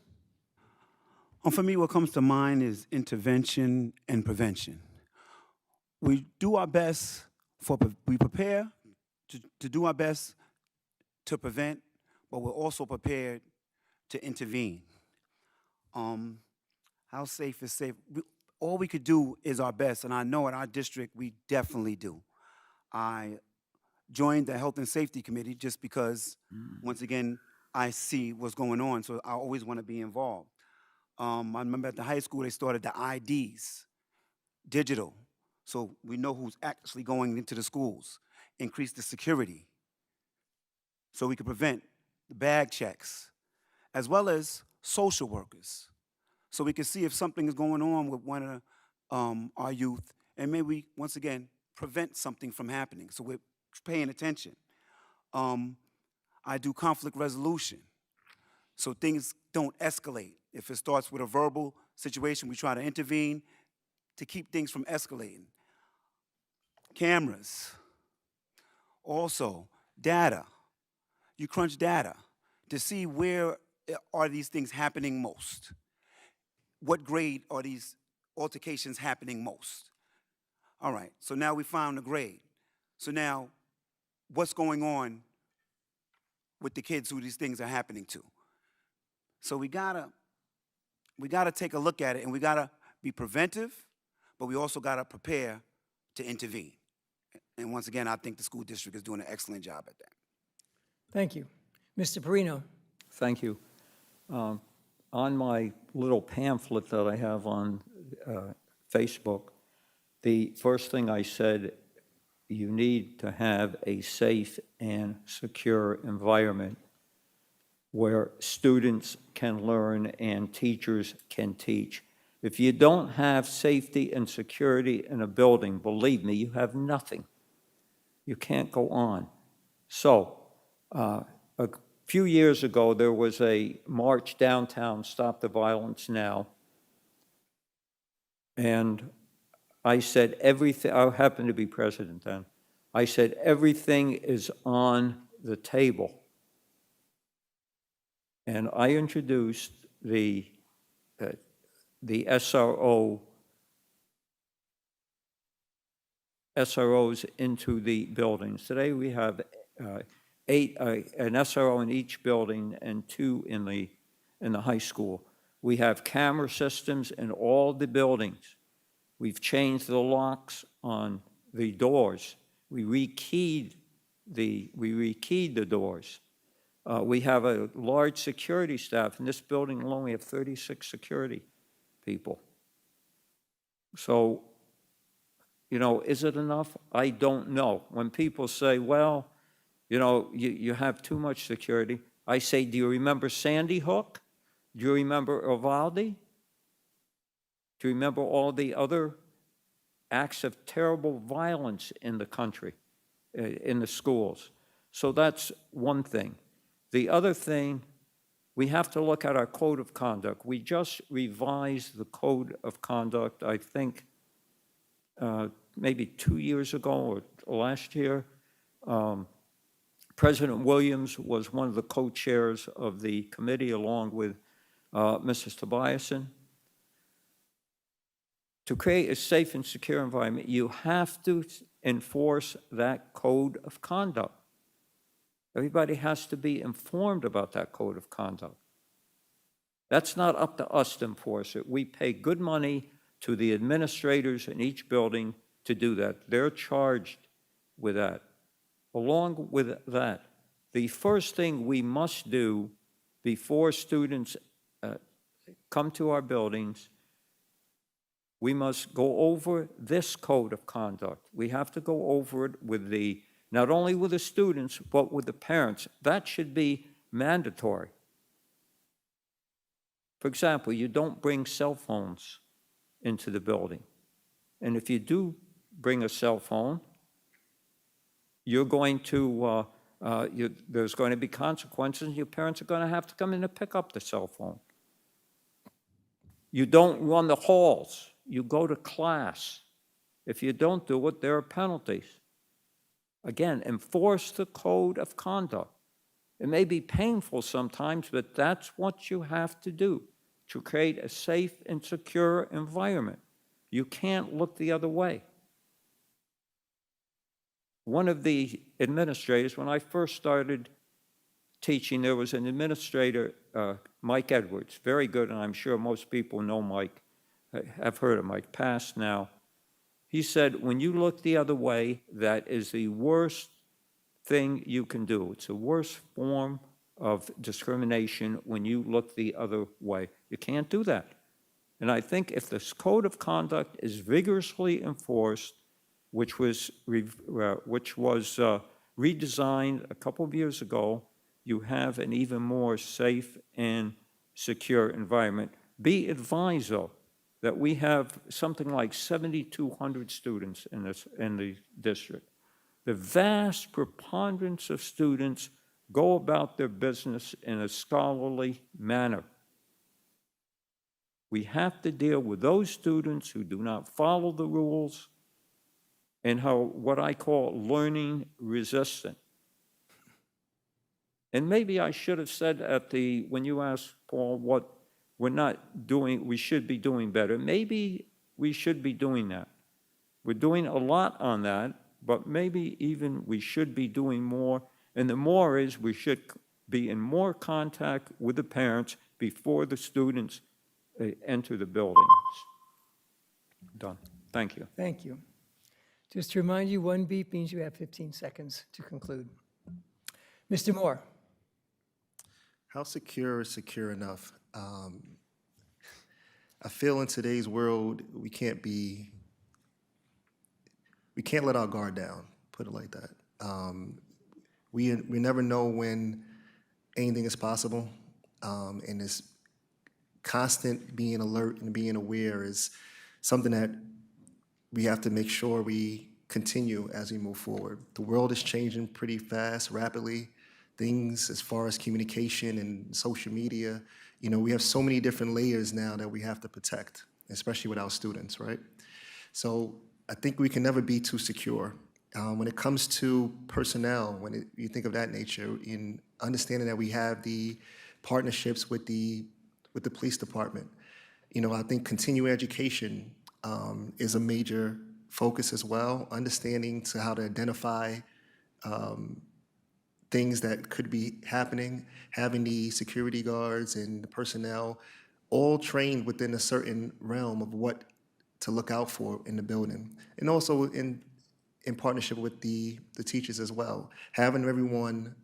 For me, what comes to mind is intervention and prevention. We do our best we prepare to do our best to prevent, but we're also prepared to intervene. How safe is safe? All we could do is our best, and I know in our district we definitely do. I joined the Health and Safety Committee just because, once again, I see what's going on, so I always want to be involved. I remember at the high school they started the IDs, digital, so we know who's actually going into the schools, increase the security, so we could prevent the bag checks, as well as social workers, so we can see if something is going on with one of our youth, and maybe, once again, prevent something from happening, so we're paying attention. I do conflict resolution, so things don't escalate. If it starts with a verbal situation, we try to intervene to keep things from escalating. Cameras. Also, data. You crunch data to see where are these things happening most. What grade are these altercations happening most? All right, so now we found the grade. So now, what's going on with the kids who these things are happening to? So we gotta take a look at it, and we gotta be preventive, but we also gotta prepare to intervene. And once again, I think the school district is doing an excellent job at that. Thank you. Mr. Perino? Thank you. On my little pamphlet that I have on Facebook, the first thing I said, you need to have a safe and secure environment where students can learn and teachers can teach. If you don't have safety and security in a building, believe me, you have nothing. You can't go on. So, a few years ago, there was a march downtown, Stop the Violence Now. And I said everything, I happened to be president then. I said everything is on the table. And I introduced the SROs into the buildings. Today we have an SRO in each building and 2 in the high school. We have camera systems in all the buildings. We've changed the locks on the doors. We rekeyed the doors. We have a large security staff. In this building alone, we have 36 security people. So, is it enough? I don't know. When people say, well, you have too much security, I say, do you remember Sandy Hook? Do you remember Uvalde? Do you remember all the other acts of terrible violence in the country, in the schools? So that's one thing. The other thing, we have to look at our code of conduct. We just revised the code of conduct, I think, maybe 2 years ago or last year. President Williams was one of the co-chairs of the committee along with Mrs. Tobiasen. To create a safe and secure environment, you have to enforce that code of conduct. Everybody has to be informed about that code of conduct. That's not up to us to enforce it. We pay good money to the administrators in each building to do that. They're charged with that. Along with that, the first thing we must do before students come to our buildings, we must go over this code of conduct. We have to go over it with not only with the students, but with the parents. That should be mandatory. For example, you don't bring cell phones into the building. And if you do bring a cell phone, you're going to, there's going to be consequences. Your parents are going to have to come in and pick up the cell phone. You don't run the halls. You go to class. If you don't do it, there are penalties. Again, enforce the code of conduct. It may be painful sometimes, but that's what you have to do to create a safe and secure environment. You can't look the other way. One of the administrators, when I first started teaching, there was an administrator, Mike Edwards, very good, and I'm sure most people know Mike, have heard of Mike, passed now. He said, when you look the other way, that is the worst thing you can do. It's the worst form of discrimination when you look the other way. You can't do that. And I think if this code of conduct is vigorously enforced, which was redesigned a couple of years ago, you have an even more safe and secure environment. Be advised, though, that we have something like 7,200 students in the district. The vast preponderance of students go about their business in a scholarly manner. We have to deal with those students who do not follow the rules and what I call learning resistant. And maybe I should have said when you asked Paul what we're not doing, we should be doing better. Maybe we should be doing that. We're doing a lot on that, but maybe even we should be doing more. And the more is we should be in more contact with the parents before the students enter the buildings. Done. Thank you. Thank you. Just to remind you, one beep means you have 15 seconds to conclude. Mr. Moore? How secure is secure enough? I feel in today's world, we can't let our guard down, put it like that. We never know when anything is possible, and this constant being alert and being aware is something that we have to make sure we continue as we move forward. The world is changing pretty fast, rapidly. Things as far as communication and social media, we have so many different layers now that we have to protect, especially with our students, right? So I think we can never be too secure. When it comes to personnel, you think of that nature, in understanding that we have the partnerships with the police department, I think continuing education is a major focus as well, understanding how to identify things that could be happening, having the security guards and the personnel all trained within a certain realm of what to look out for in the building. And also in partnership with the teachers as well, having everyone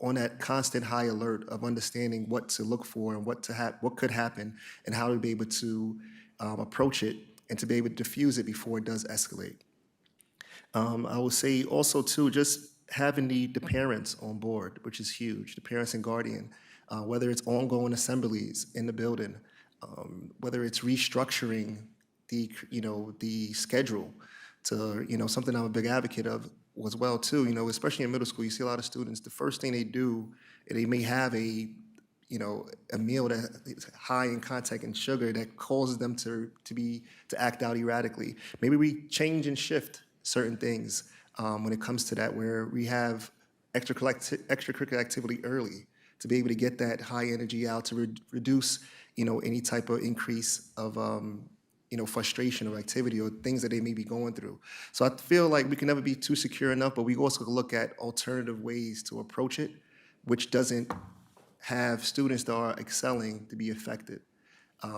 on that constant high alert of understanding what to look for and what could happen and how to be able to approach it and to be able to diffuse it before it does escalate. I would say also too, just having the parents on board, which is huge, the parents and guardian, whether it's ongoing assemblies in the building, whether it's restructuring the schedule to, something I'm a big advocate of as well too, especially in middle school, you see a lot of students, the first thing they do, they may have a meal that is high in content and sugar that causes them to act out erratically. Maybe we change and shift certain things when it comes to that, where we have extracurricular activity early to be able to get that high energy out to reduce, any type of increase of, frustration or activity or things that they may be going through. So I feel like we can never be too secure enough, but we also look at alternative ways to approach it, which doesn't have students that are excelling to be affected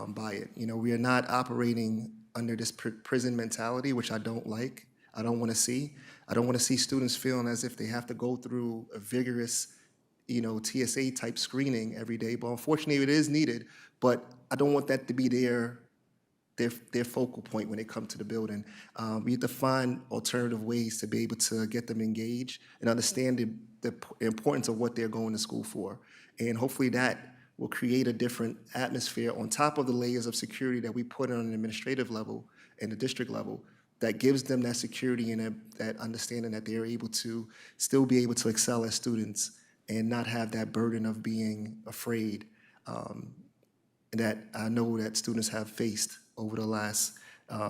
by it. We are not operating under this prison mentality, which I don't like. I don't want to see. I don't want to see students feeling as if they have to go through a vigorous, TSA type screening every day. But unfortunately, it is needed. But I don't want that to be their focal point when they come to the building. We have to find alternative ways to be able to get them engaged and understand the importance of what they're going to school for. And hopefully that will create a different atmosphere on top of the layers of security that we put on an administrative level and the district level that gives them that security and that understanding that they're able to still be able to excel as students and not have that burden of being afraid that I know that students have faced over the last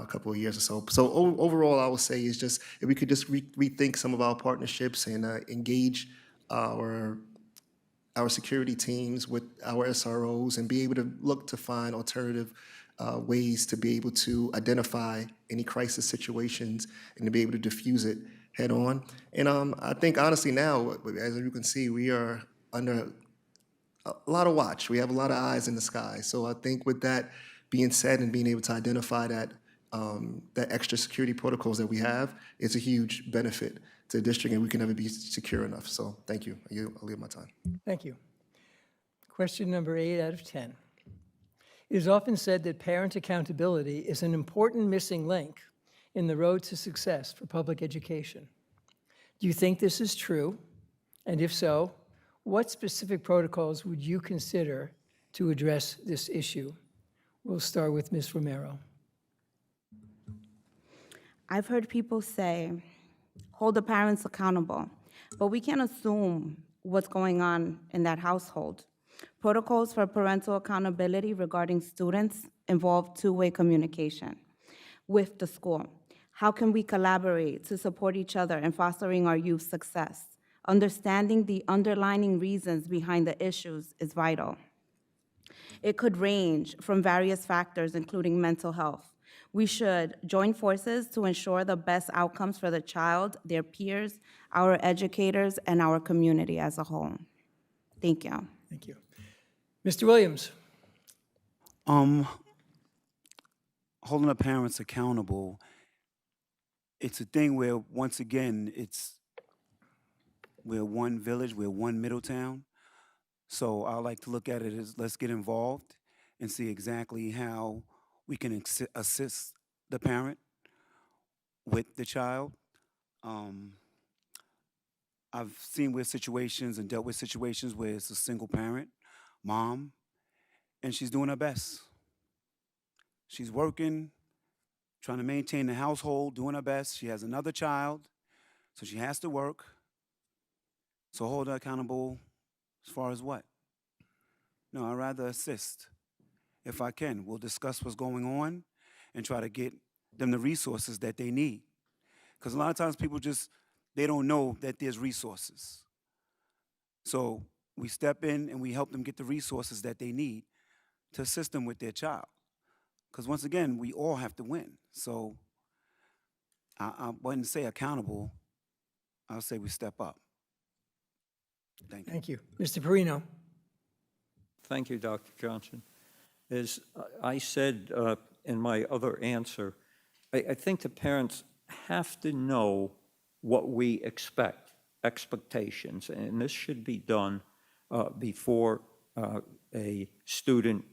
couple of years or so. So overall, I would say is just if we could just rethink some of our partnerships and engage our security teams with our SROs and be able to look to find alternative ways to be able to identify any crisis situations and to be able to diffuse it head on. And I think honestly now, as you can see, we are under a lot of watch. We have a lot of eyes in the sky. So I think with that being said and being able to identify that extra security protocols that we have, it's a huge benefit to the district and we can never be secure enough. So thank you. I'll leave my time. Thank you. Question number 8 out of 10. It is often said that parent accountability is an important missing link in the road to success for public education. Do you think this is true? And if so, what specific protocols would you consider to address this issue? We'll start with Ms. Romero. I've heard people say, hold the parents accountable, but we can't assume what's going on in that household. Protocols for parental accountability regarding students involve two-way communication with the school. How can we collaborate to support each other in fostering our youth's success? Understanding the underlying reasons behind the issues is vital. It could range from various factors, including mental health. We should join forces to ensure the best outcomes for the child, their peers, our educators, and our community as a whole. Thank you. Thank you. Mr. Williams? Holding the parents accountable, it's a thing where, once again, we're one village, we're one Middletown. So I like to look at it as, let's get involved and see exactly how we can assist the parent with the child. I've seen where situations and dealt with situations where it's a single parent, mom, and she's doing her best. She's working, trying to maintain the household, doing her best. She has another child, so she has to work. So hold her accountable as far as what? No, I'd rather assist if I can. We'll discuss what's going on and try to get them the resources that they need. Because a lot of times people they don't know that there's resources. So we step in and we help them get the resources that they need to assist them with their child. Because once again, we all have to win. So I wouldn't say accountable. I'll say we step up. Thank you. Thank you. Mr. Perino? Thank you, Dr. Johnson. As I said in my other answer, I think the parents have to know what we expect, expectations, and this should be done before a student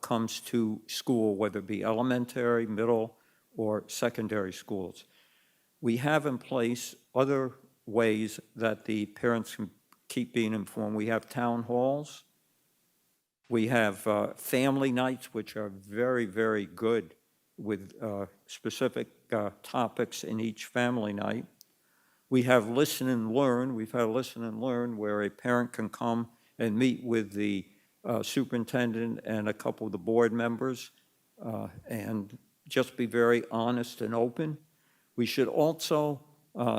comes to school, whether it be elementary, middle, or secondary schools. We have in place other ways that the parents can keep being informed. We have town halls. We have family nights, which are very, very good with specific topics in each family night. We have listen and learn. We've had listen and learn where a parent can come and meet with the superintendent and a couple of the board members and just be very honest and open. We should also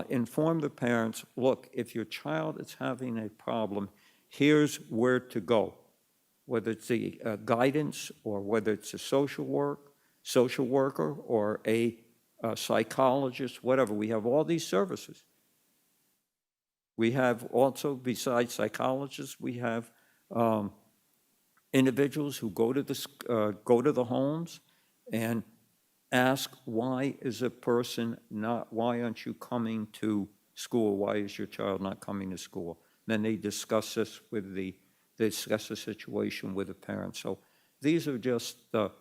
inform the parents, look, if your child is having a problem, here's where to go, whether it's the guidance or whether it's a social worker or a psychologist, whatever. We have all these services. We have also, besides psychologists, we have individuals who go to the homes and ask, why is a person not, why aren't you coming to school? Why is your child not coming to school? Then they discuss this they discuss the situation with the parents. So these are just a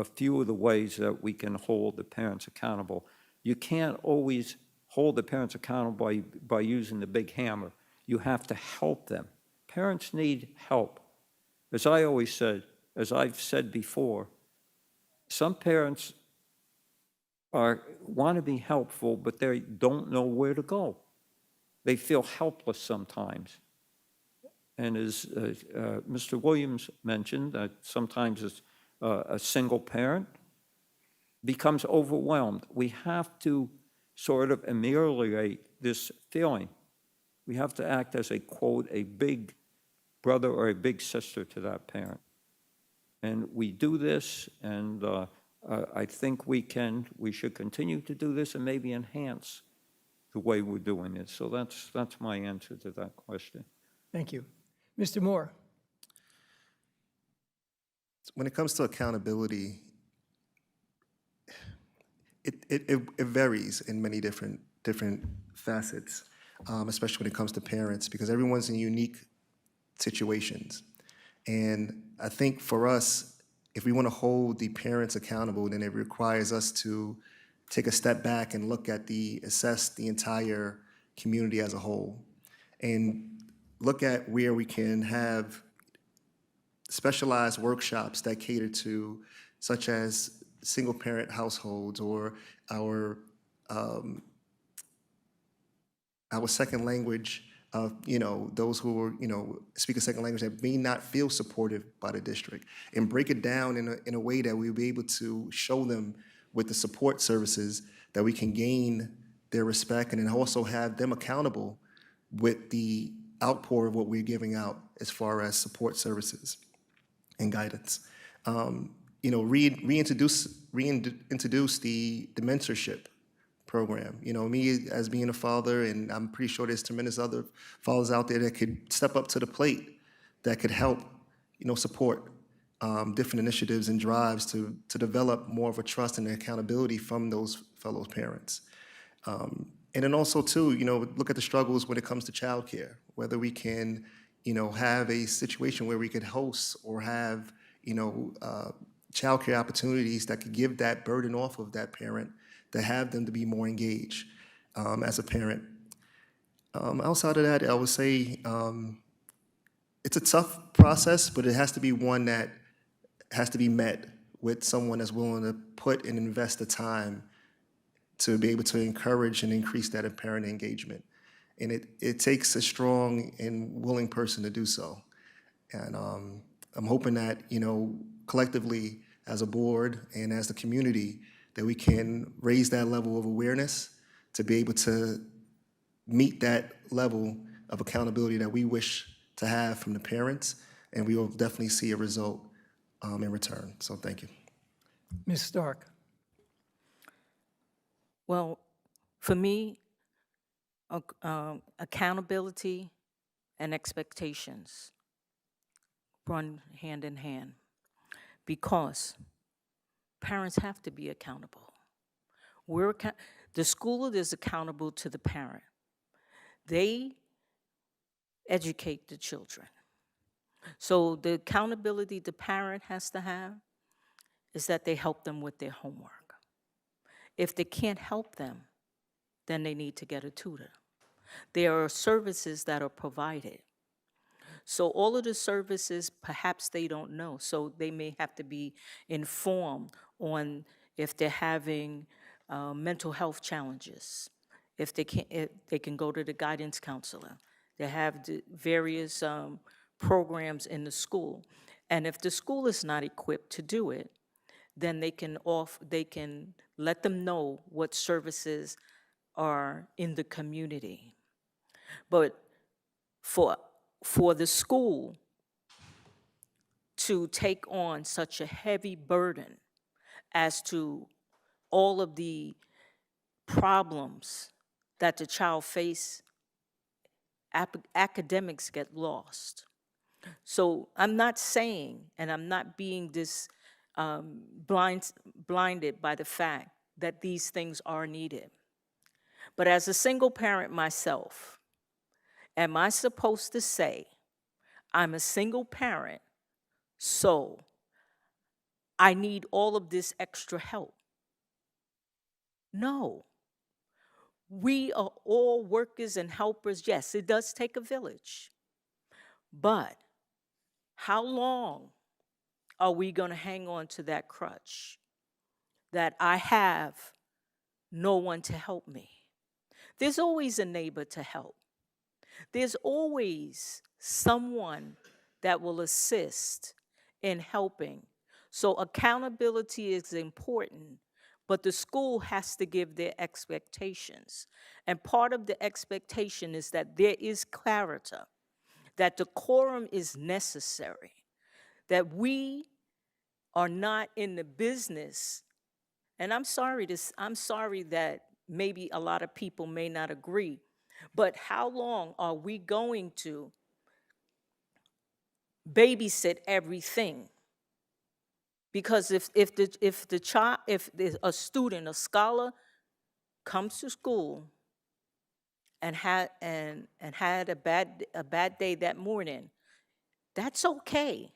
few of the ways that we can hold the parents accountable. You can't always hold the parents accountable by using the big hammer. You have to help them. Parents need help. As I always said, as I've said before, some parents want to be helpful, but they don't know where to go. They feel helpless sometimes. And as Mr. Williams mentioned, that sometimes it's a single parent becomes overwhelmed. We have to sort of ameliorate this feeling. We have to act as a, quote, a big brother or a big sister to that parent. And we do this, and I think we should continue to do this and maybe enhance the way we're doing it. So that's my answer to that question. Thank you. Mr. Moore? When it comes to accountability, it varies in many different facets, especially when it comes to parents, because everyone's in unique situations. And I think for us, if we want to hold the parents accountable, then it requires us to take a step back and assess the entire community as a whole, and look at where we can have specialized workshops that cater to, such as single-parent households or our second language, those who are, speak a second language that may not feel supported by the district, and break it down in a way that we'll be able to show them with the support services that we can gain their respect, and then also have them accountable with the outpour of what we're giving out as far as support services and guidance. reintroduce the mentorship program. Me as being a father, and I'm pretty sure there's tremendous other fathers out there that could step up to the plate, that could help, support different initiatives and drives to develop more of a trust and accountability from those fellow parents. And then also too, look at the struggles when it comes to childcare, whether we can, have a situation where we could host or have, childcare opportunities that could give that burden off of that parent, to have them to be more engaged as a parent. Outside of that, I would say it's a tough process, but it has to be one that has to be met with someone that's willing to put and invest the time to be able to encourage and increase that parent engagement. And it takes a strong and willing person to do so. And I'm hoping that, collectively as a board and as the community, that we can raise that level of awareness to be able to meet that level of accountability that we wish to have from the parents, and we will definitely see a result in return. So thank you. Ms. Stark? Well, for me, accountability and expectations run hand in hand, because parents have to be accountable. The school is accountable to the parent. They educate the children. So the accountability the parent has to have is that they help them with their homework. If they can't help them, then they need to get a tutor. There are services that are provided. So all of the services, perhaps they don't know, so they may have to be informed on if they're having mental health challenges, if they can go to the guidance counselor. They have the various programs in the school. And if the school is not equipped to do it, then they can let them know what services are in the community. But for the school to take on such a heavy burden as to all of the problems that the child face, academics get lost. So I'm not saying, and I'm not being blinded by the fact that these things are needed. But as a single parent myself, am I supposed to say, I'm a single parent, so I need all of this extra help? No. We are all workers and helpers. Yes, it does take a village. But how long are we going to hang on to that crutch that I have no one to help me? There's always a neighbor to help. There's always someone that will assist in helping. So accountability is important, but the school has to give their expectations. And part of the expectation is that there is clarity, that decorum is necessary, that we are not in the business. And I'm sorry that maybe a lot of people may not agree, but how long are we going to babysit everything? Because if a student, a scholar, comes to school and had a bad day that morning, that's okay,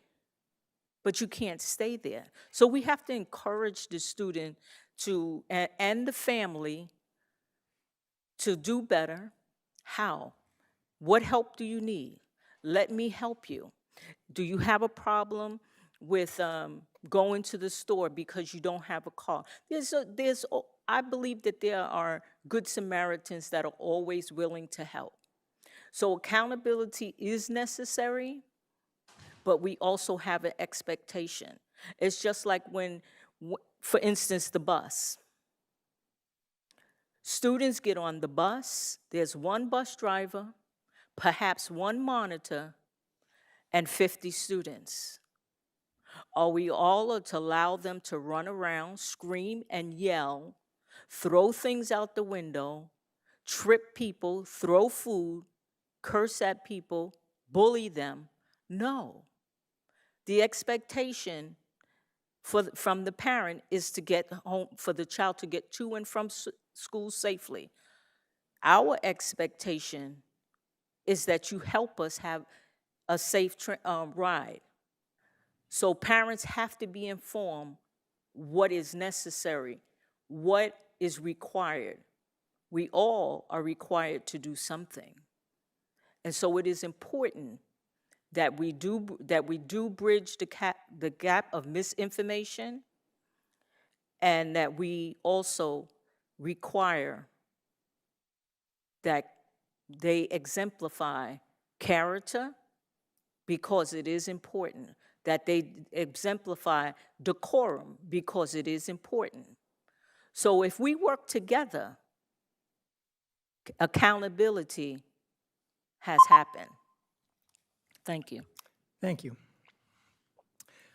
but you can't stay there. So we have to encourage the student and the family to do better. How? What help do you need? Let me help you. Do you have a problem with going to the store because you don't have a car? I believe that there are good Samaritans that are always willing to help. So accountability is necessary, but we also have an expectation. It's just like when, for instance, the bus. Students get on the bus, there's one bus driver, perhaps one monitor, and 50 students. Are we all to allow them to run around, scream and yell, throw things out the window, trip people, throw food, curse at people, bully them? No. The expectation from the parent is to get home, for the child to get to and from school safely. Our expectation is that you help us have a safe ride. So parents have to be informed what is necessary, what is required. We all are required to do something. And so it is important that we do bridge the gap of misinformation, and that we also require that they exemplify character, because it is important, that they exemplify decorum, because it is important. So if we work together, accountability has happened. Thank you. Thank you.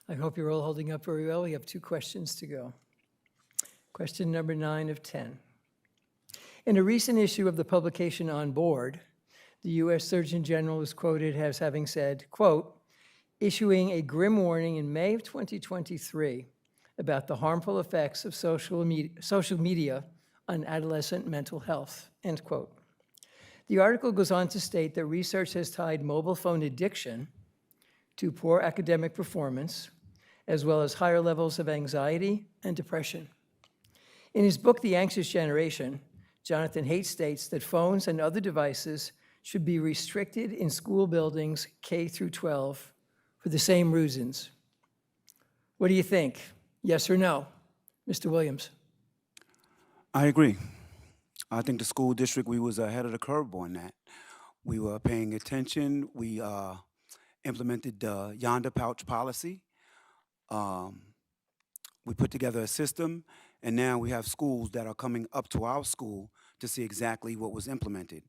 I hope you're all holding up very well. We have 2 questions to go. Question number 9 of 10. In a recent issue of the publication On Board, the U.S. Surgeon General is quoted as having said, quote, issuing a grim warning in May of 2023 about the harmful effects of social media on adolescent mental health, end quote. The article goes on to state that research has tied mobile phone addiction to poor academic performance, as well as higher levels of anxiety and depression. In his book, The Anxious Generation, Jonathan Haidt states that phones and other devices should be restricted in school buildings K through 12 for the same reasons. What do you think? Yes or no? Mr. Williams? I agree. I think the school district, we was ahead of the curve on that. We were paying attention. We implemented the Yonder Pouch policy. We put together a system, and now we have schools that are coming up to our school to see exactly what was implemented.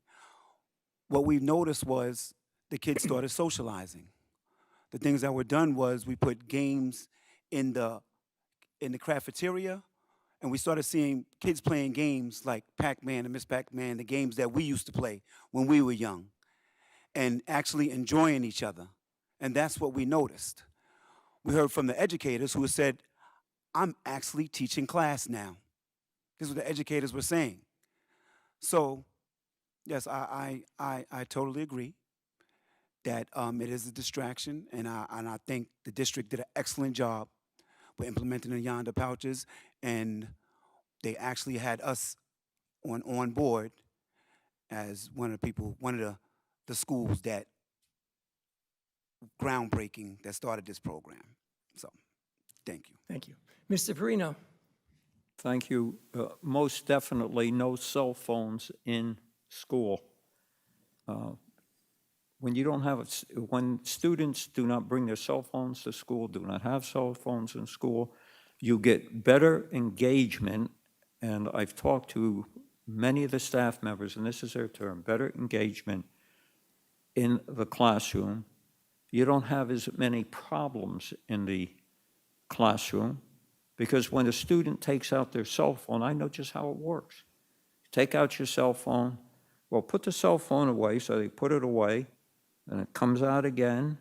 What we noticed was the kids started socializing. The things that were done was we put games in the cafeteria, and we started seeing kids playing games like Pac-Man and Miss Pac-Man, the games that we used to play when we were young, and actually enjoying each other. And that's what we noticed. We heard from the educators who said, I'm actually teaching class now. This is what the educators were saying. So, yes, I totally agree that it is a distraction, and I think the district did an excellent job with implementing the Yonder pouches, and they actually had us on board as one of the schools that groundbreaking that started this program. So, thank you. Thank you. Mr. Perino? Thank you. Most definitely no cell phones in school. When students do not bring their cell phones to school, do not have cell phones in school, you get better engagement, and I've talked to many of the staff members, and this is their term, better engagement in the classroom. You don't have as many problems in the classroom, because when a student takes out their cell phone, I know just how it works. Take out your cell phone, well, put the cell phone away, so they put it away, and it comes out again.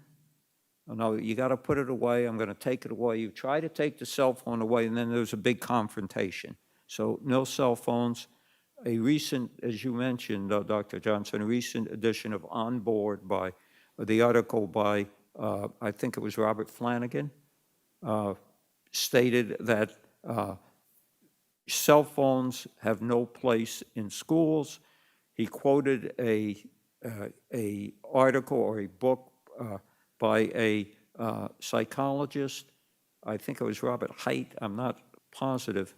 Oh, no, you got to put it away, I'm going to take it away. You try to take the cell phone away, and then there's a big confrontation. So no cell phones. A recent, as you mentioned, Dr. Johnson, a recent edition of On Board by the article by, I think it was Robert Flanagan, stated that cell phones have no place in schools. He quoted a article or a book by a psychologist, I think it was Robert Haidt, I'm not positive,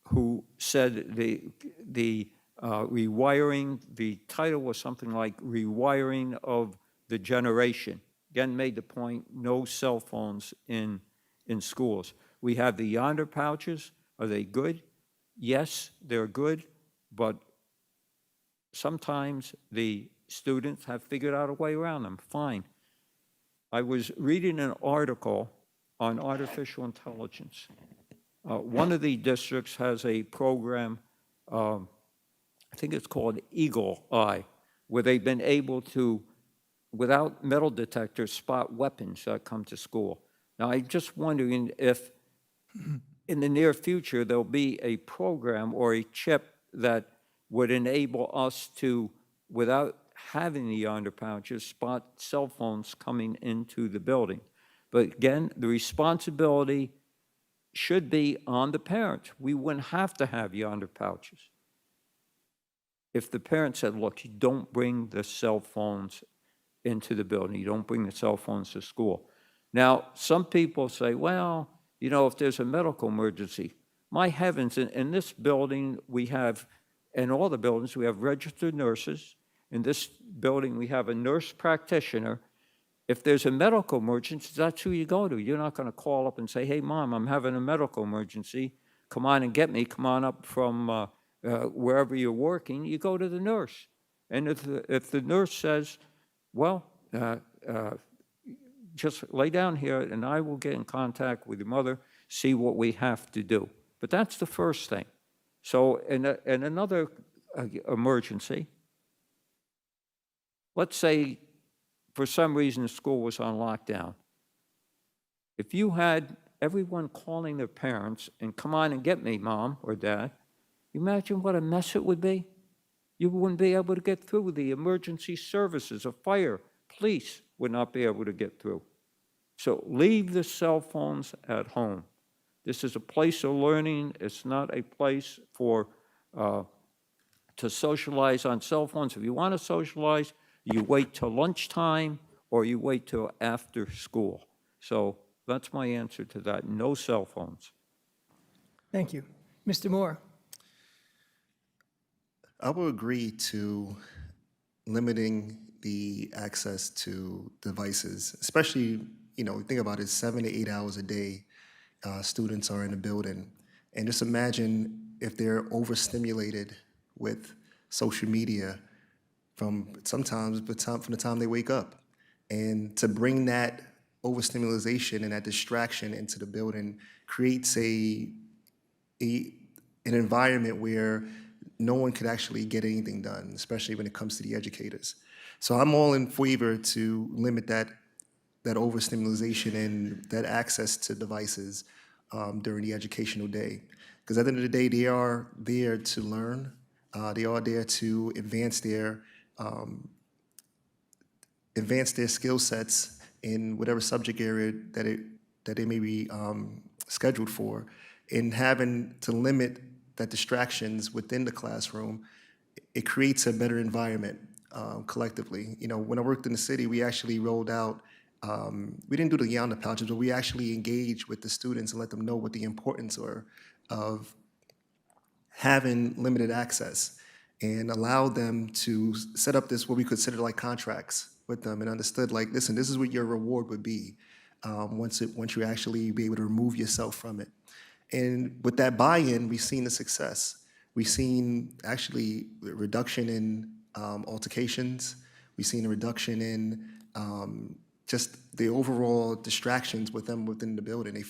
who said the rewiring, the title was something like Rewiring of the Generation. Again, made the point, no cell phones in schools. We have the Yonder pouches. Are they good? Yes, they're good, but sometimes the students have figured out a way around them. Fine. I was reading an article on artificial intelligence. One of the districts has a program, I think it's called Eagle Eye, where they've been able to, without metal detectors, spot weapons that come to school. Now, I'm just wondering if in the near future, there'll be a program or a chip that would enable us to, without having the yonder pouches, spot cell phones coming into the building. But again, the responsibility should be on the parents. We wouldn't have to have yonder pouches if the parent said, look, you don't bring the cell phones into the building, you don't bring the cell phones to school. Now, some people say, well, you know, if there's a medical emergency, my heavens, in this building we have, in all the buildings, we have registered nurses. In this building, we have a nurse practitioner. If there's a medical emergency, that's who you go to. You're not going to call up and say, hey, Mom, I'm having a medical emergency. Come on and get me. Come on up from wherever you're working. You go to the nurse. And if the nurse says, well, just lay down here and I will get in contact with your mother, see what we have to do. But that's the first thing. So in another emergency, let's say for some reason the school was on lockdown. If you had everyone calling their parents and come on and get me, Mom or Dad, you imagine what a mess it would be? You wouldn't be able to get through. The emergency services of fire, police would not be able to get through. So leave the cell phones at home. This is a place of learning. It's not a place for to socialize on cell phones. If you want to socialize, you wait till lunchtime or you wait till after school. So that's my answer to that. No cell phones. Thank you. Mr. Moore? I will agree to limiting the access to devices, especially, you know, think about it, 7 to 8 hours a day, students are in the building. And just imagine if they're overstimulated with social media from from the time they wake up. And to bring that overstimulation and that distraction into the building creates an environment where no one could actually get anything done, especially when it comes to the educators. So I'm all in favor to limit that overstimulation and that access to devices during the educational day. Because at the end of the day, they are there to learn. They are there to advance their skill sets in whatever subject area that they may be scheduled for. And having to limit that distractions within the classroom, it creates a better environment collectively. You know, when I worked in the city, we actually rolled out, we didn't do the yonder pouches, but we actually engaged with the students and let them know what the importance were of having limited access and allowed them to set up this, what we consider like contracts with them, and understood like, listen, this is what your reward would be once you actually be able to remove yourself from it. And with that buy-in, we've seen the success. We've seen actually a reduction in altercations. We've seen a reduction in just the overall distractions with them within the building. They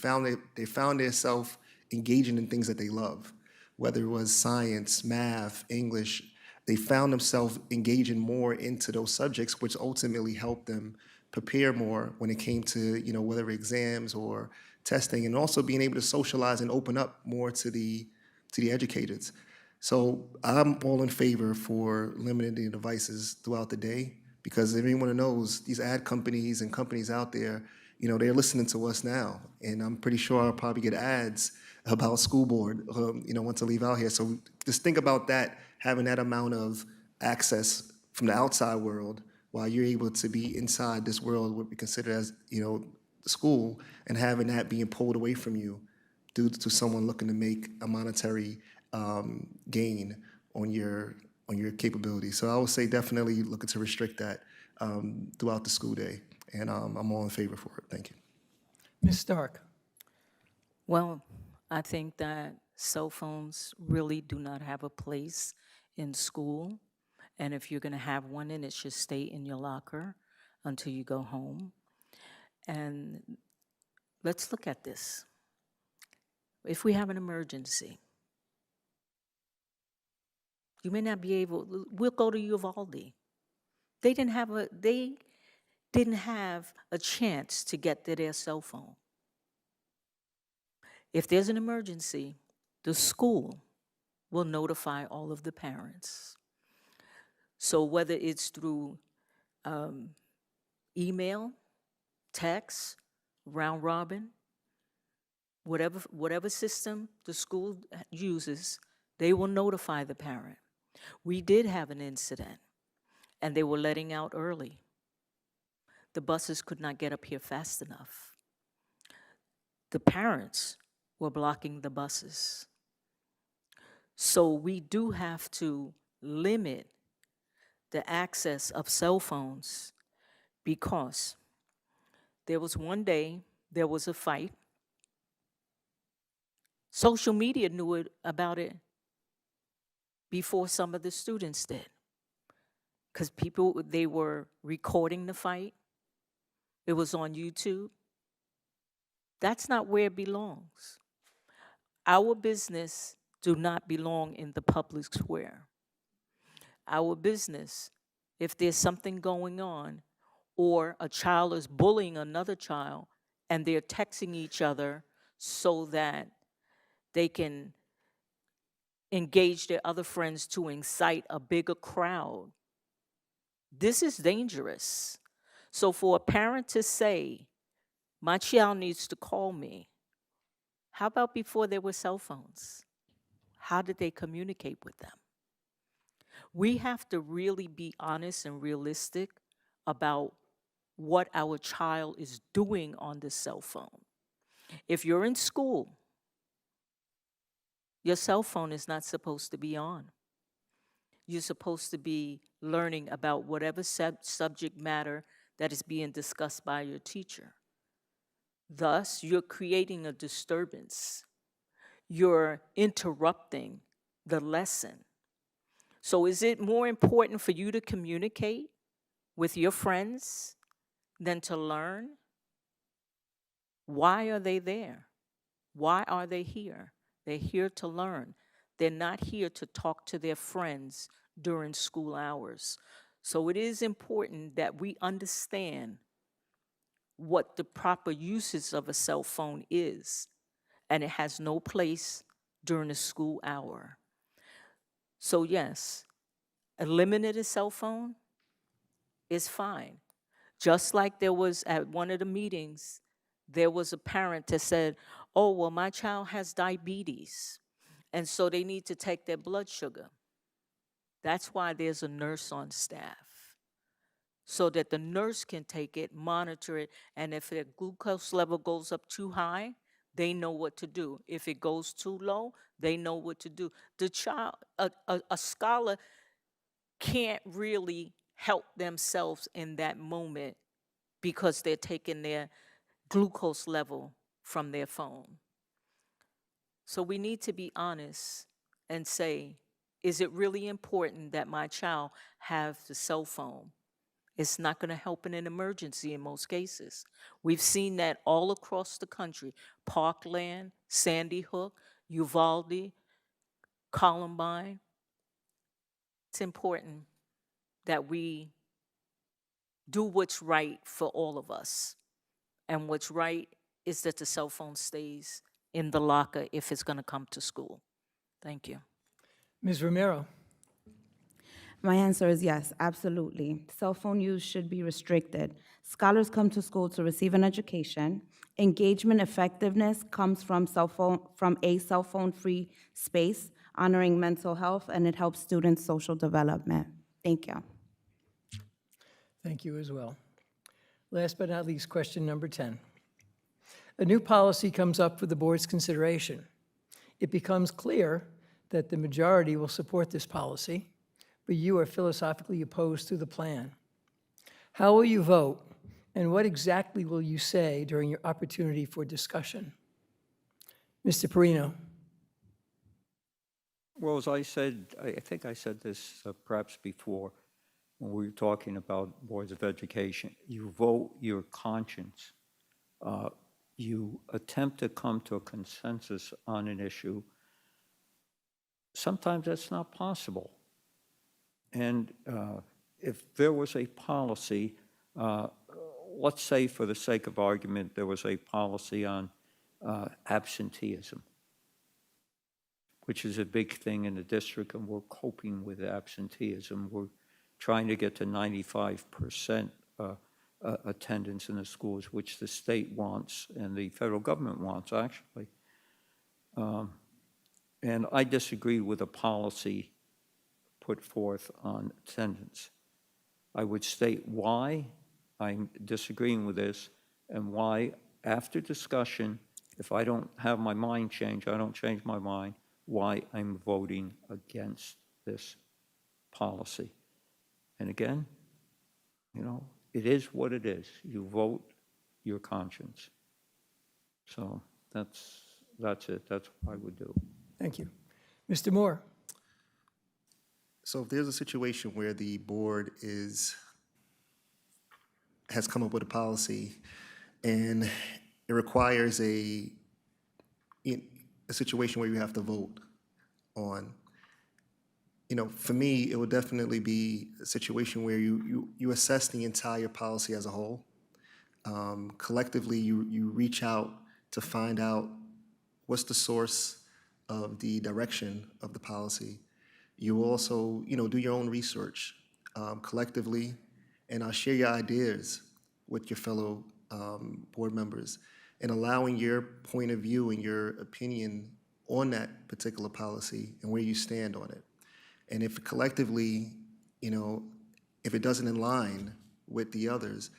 found themselves engaging in things that they love, whether it was science, math, English. They found themselves engaging more into those subjects, which ultimately helped them prepare more when it came to, you know, whether exams or testing, and also being able to socialize and open up more to the educators. So I'm all in favor for limiting the devices throughout the day, because everyone knows these ad companies and companies out there, you know, they're listening to us now, and I'm pretty sure I'll probably get ads about school board, you know, once I leave out here. So just think about that, having that amount of access from the outside world while you're able to be inside this world, what we consider as, you know, school, and having that being pulled away from you due to someone looking to make a monetary gain on your capability. So I would say definitely looking to restrict that throughout the school day, and I'm all in favor for it. Thank you. Ms. Stark? Well, I think that cell phones really do not have a place in school. And if you're going to have one, then it should stay in your locker until you go home. And let's look at this. If we have an emergency, you may not be able, we'll go to Uvalde. They didn't have a chance to get to their cell phone. If there's an emergency, the school will notify all of the parents. So whether it's through email, text, round robin, whatever system the school uses, they will notify the parent. We did have an incident, and they were letting out early. The buses could not get up here fast enough. The parents were blocking the buses. So we do have to limit the access of cell phones, because there was one day, there was a fight. Social media knew about it before some of the students did, because they were recording the fight. It was on YouTube. That's not where it belongs. Our business do not belong in the public square. Our business, if there's something going on, or a child is bullying another child and they're texting each other so that they can engage their other friends to incite a bigger crowd, this is dangerous. So for a parent to say, my child needs to call me, how about before there were cell phones? How did they communicate with them? We have to really be honest and realistic about what our child is doing on the cell phone. If you're in school, your cell phone is not supposed to be on. You're supposed to be learning about whatever subject matter that is being discussed by your teacher. Thus, you're creating a disturbance. You're interrupting the lesson. So is it more important for you to communicate with your friends than to learn? Why are they there? Why are they here? They're here to learn. They're not here to talk to their friends during school hours. So it is important that we understand what the proper uses of a cell phone is, and it has no place during a school hour. So yes, eliminate a cell phone is fine. Just like there was at one of the meetings, there was a parent that said, oh, well, my child has diabetes, and so they need to take their blood sugar. That's why there's a nurse on staff, so that the nurse can take it, monitor it, and if their glucose level goes up too high, they know what to do. If it goes too low, they know what to do. The child, a scholar can't really help themselves in that moment because they're taking their glucose level from their phone. So we need to be honest and say, is it really important that my child have the cell phone? It's not going to help in an emergency in most cases. We've seen that all across the country. Parkland, Sandy Hook, Uvalde, Columbine. It's important that we do what's right for all of us. And what's right is that the cell phone stays in the locker if it's going to come to school. Thank you. Ms. Romero? My answer is yes, absolutely. Cell phone use should be restricted. Scholars come to school to receive an education. Engagement effectiveness comes from a cell phone-free space, honoring mental health, and it helps students' social development. Thank you. Thank you as well. Last but not least, question number 10. A new policy comes up for the board's consideration. It becomes clear that the majority will support this policy, but you are philosophically opposed to the plan. How will you vote, and what exactly will you say during your opportunity for discussion? Mr. Perino. Well, as I said, I think I said this perhaps before when we were talking about boards of education. You vote your conscience. you attempt to come to a consensus on an issue, sometimes that's not possible. And if there was a policy, let's say for the sake of argument, there was a policy on absenteeism, which is a big thing in the district, and we're coping with absenteeism. We're trying to get to 95% attendance in the schools, which the state wants and the federal government wants, actually. And I disagree with a policy put forth on attendance. I would state why I'm disagreeing with this and why, after discussion, if I don't have my mind changed, I don't change my mind, why I'm voting against this policy. And again, you know, it is what it is. You vote your conscience. So that's it. That's what I would do. Thank you. Mr. Moore? So if there's a situation where the board has come up with a policy and it requires a situation where you have to vote on, for me, it would definitely be a situation where you assess the entire policy as a whole. Collectively, you reach out to find out what's the source of the direction of the policy. You also, do your own research collectively, and share your ideas with your fellow board members, and allowing your point of view and your opinion on that particular policy and where you stand on it. And if collectively, if it doesn't align with the others,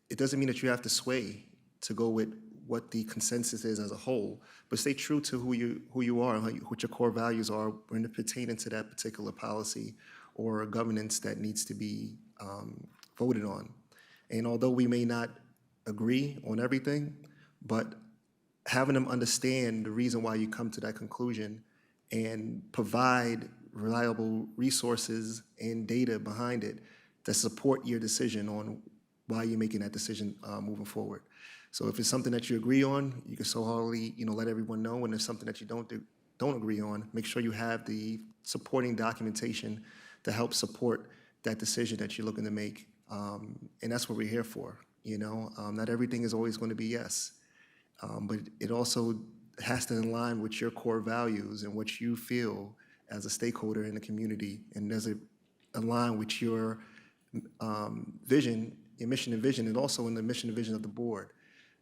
it doesn't mean that you have to sway to go with what the consensus is as a whole, but stay true to who you are and what your core values are when it pertains to that particular policy or a governance that needs to be voted on. And although we may not agree on everything, but having them understand the reason why you come to that conclusion and provide reliable resources and data behind it that support your decision on why you're making that decision moving forward. So if it's something that you agree on, you can so heartily, let everyone know. And if it's something that you don't agree on, make sure you have the supporting documentation to help support that decision that you're looking to make. And that's what we're here for. Not everything is always going to be yes, but it also has to align with your core values and what you feel as a stakeholder in the community, and does it align with your vision, your mission and vision, and also in the mission and vision of the board?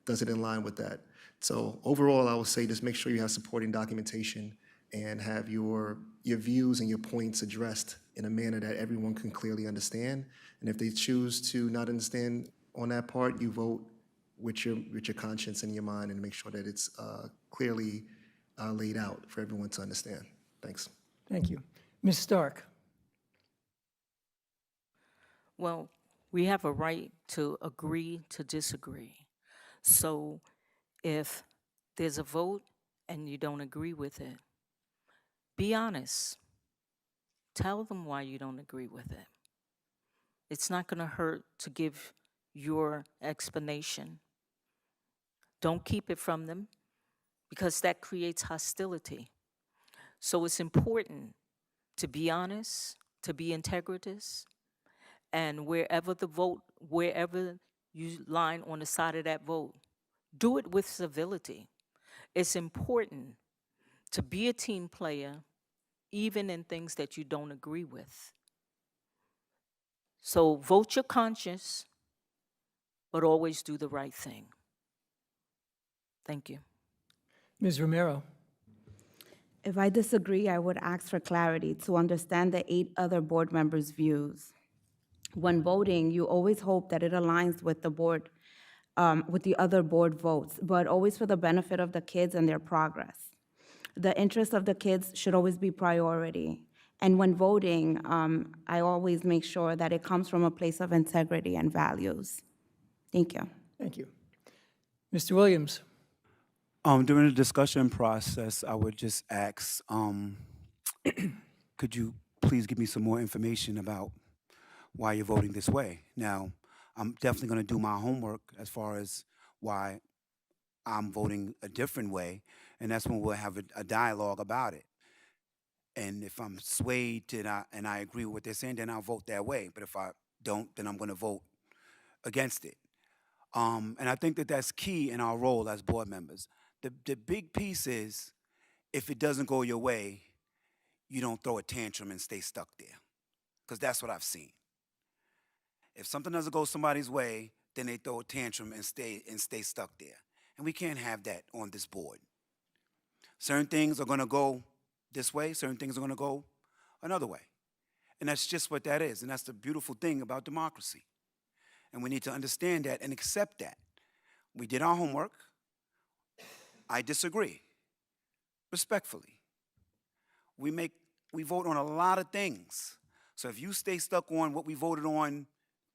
Does it align with that? So overall, I would say just make sure you have supporting documentation and have your views and your points addressed in a manner that everyone can clearly understand. And if they choose to not understand on that part, you vote with your conscience and your mind, and make sure that it's clearly laid out for everyone to understand. Thanks. Thank you. Ms. Stark? Well, we have a right to agree to disagree. So if there's a vote and you don't agree with it, be honest. Tell them why you don't agree with it. It's not going to hurt to give your explanation. Don't keep it from them, because that creates hostility. So it's important to be honest, to be integritous, and wherever you line on the side of that vote, do it with civility. It's important to be a team player, even in things that you don't agree with. So vote your conscience, but always do the right thing. Thank you. Ms. Romero? If I disagree, I would ask for clarity to understand the 8 other board members' views. When voting, you always hope that it aligns with the board, with the other board votes, but always for the benefit of the kids and their progress. The interest of the kids should always be priority. And when voting, I always make sure that it comes from a place of integrity and values. Thank you. Thank you. Mr. Williams? During the discussion process, I would just ask, could you please give me some more information about why you're voting this way? Now, I'm definitely going to do my homework as far as why I'm voting a different way, and that's when we'll have a dialogue about it. And if I'm swayed and I agree with what they're saying, then I'll vote that way. But if I don't, then I'm going to vote against it. And I think that that's key in our role as board members. The big piece is if it doesn't go your way, you don't throw a tantrum and stay stuck there. Because that's what I've seen. If something doesn't go somebody's way, then they throw a tantrum and stay stuck there. And we can't have that on this board. Certain things are going to go this way, certain things are going to go another way. And that's just what that is. And that's the beautiful thing about democracy. And we need to understand that and accept that. We did our homework. I disagree, respectfully. We vote on a lot of things. So if you stay stuck on what we voted on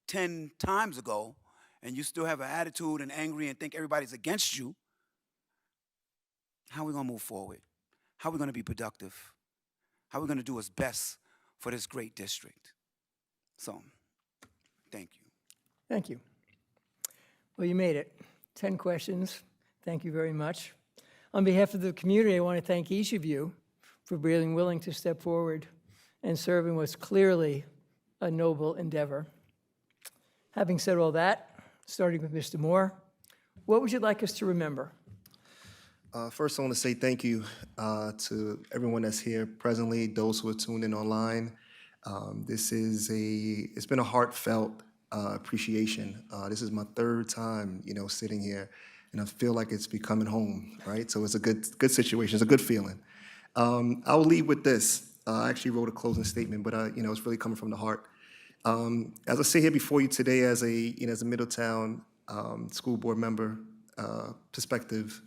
10 times ago, and you still have an attitude and angry and think everybody's against you, how are we going to move forward? How are we going to be productive? How are we going to do what's best for this great district? So, thank you. Thank you. Well, you made it. 10 questions. Thank you very much. On behalf of the community, I want to thank each of you for being willing to step forward and serve in what's clearly a noble endeavor. Having said all that, starting with Mr. Moore, what would you like us to remember? First, I want to say thank you to everyone that's here presently, those who are tuned in online. It's been a heartfelt appreciation. This is my third time, sitting here, and I feel like it's becoming home, right? So it's a good situation. It's a good feeling. I'll leave with this. I actually wrote a closing statement, but it's really coming from the heart. As I sit here before you today, as a Middletown school board member, prospective